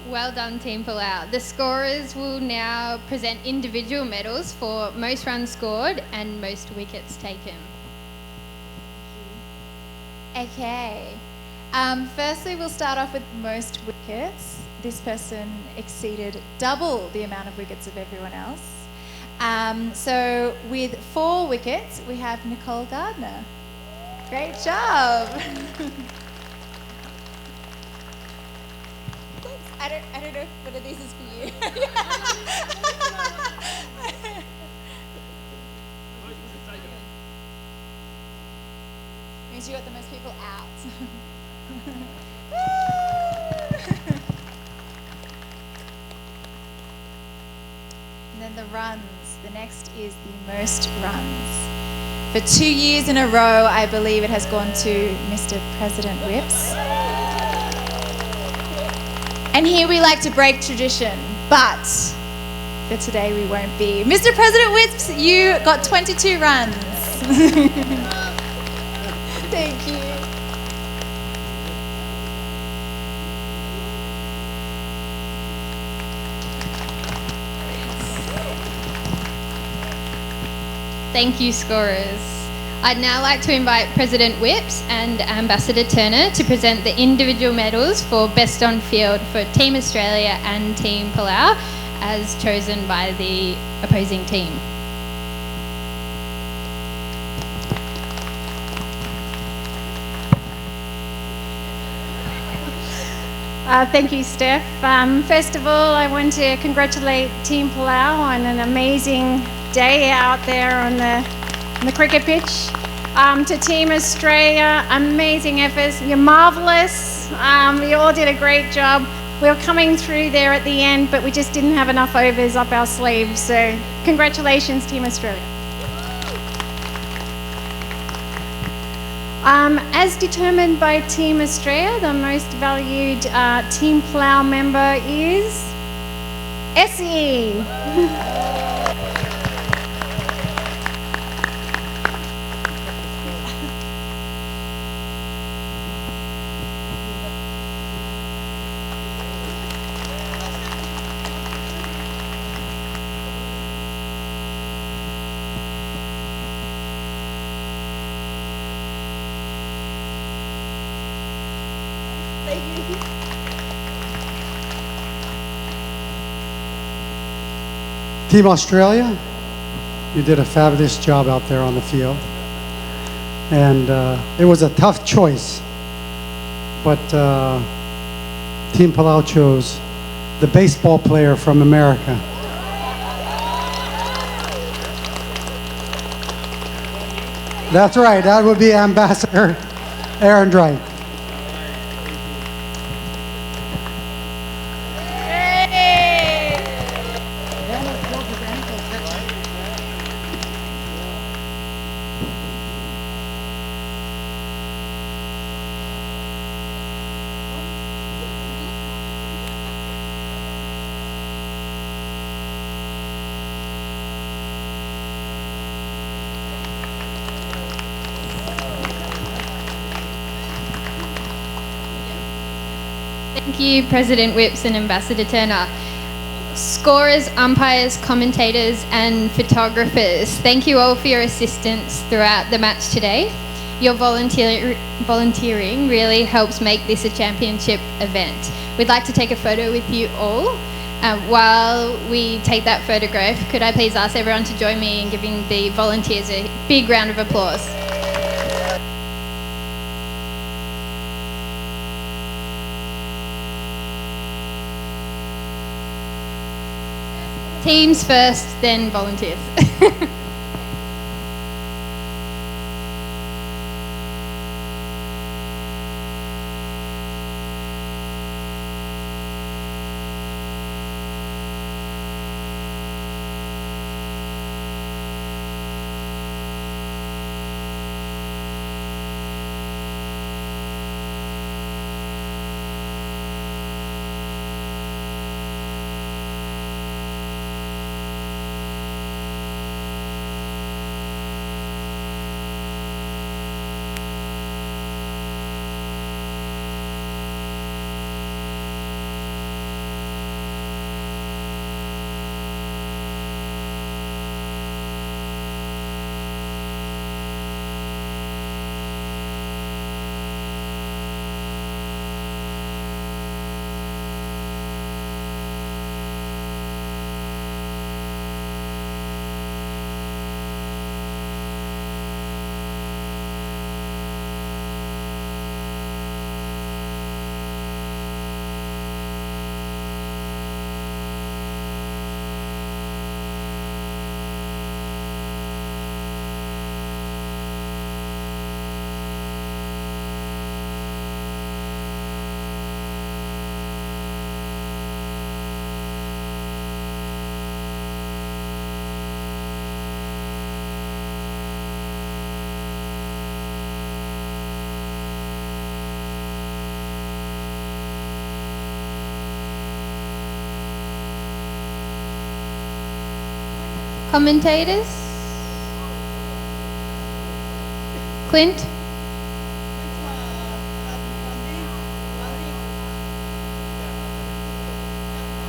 Well done, Team Palau. The scorers will now present individual medals for most runs scored and most wickets taken. Okay. Firstly, we'll start off with most wickets. This person exceeded double the amount of wickets of everyone else. So with 4 wickets, we have Nicole Gardner. Great job. I don't know whether this is for you. Means you got the most people out. And then the runs. The next is the most runs. For 2 years in a row, I believe it has gone to Mr. President Whipps. And here we like to break tradition, but for today we won't be. Mr. President Whipps, you got 22 runs. Thank you. Thank you, scorers. I'd now like to invite President Whipps and Ambassador Turner to present the individual medals for Best on Field for Team Australia and Team Palau, as chosen by the opposing team. Thank you, Steph. First of all, I want to congratulate Team Palau on an amazing day out there on the cricket pitch. To Team Australia, amazing efforts. You're marvellous. You all did a great job. We were coming through there at the end, but we just didn't have enough overs up our sleeves. So congratulations, Team Australia. As determined by Team Australia, the most valued Team Palau member is Essie. Team Australia, you did a fabulous job out there on the field. And it was a tough choice, but Team Palau chose the baseball player from America. That's right, that would be Ambassador Aaron Drake. Thank you, President Whipps and Ambassador Turner. Scorers, umpires, commentators and photographers, thank you all for your assistance throughout the match today. Your volunteering really helps make this a championship event. We'd like to take a photo with you all. While we take that photograph, could I please ask everyone to join me in giving the volunteers a big round of applause? Teams first, then volunteers. Commentators? Clint?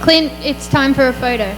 Clint, it's time for a photo.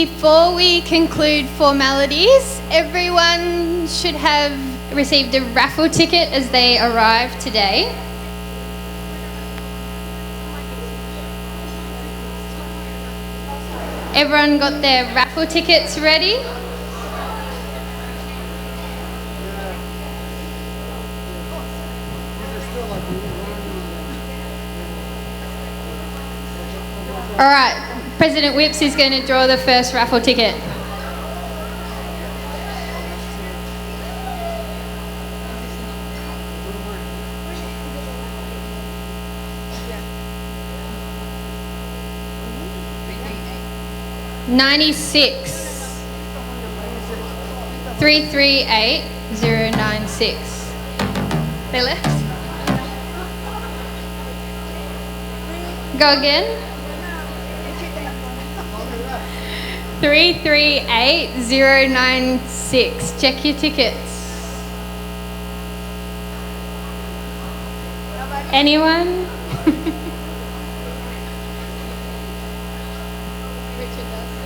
Before we conclude formalities, everyone should have received a raffle ticket as they arrived today. Everyone got their raffle tickets ready? All right, President Whipps is going to draw the first raffle ticket. $96 338096. They left. Go again. 338096. Check your tickets. Anyone? Richard does.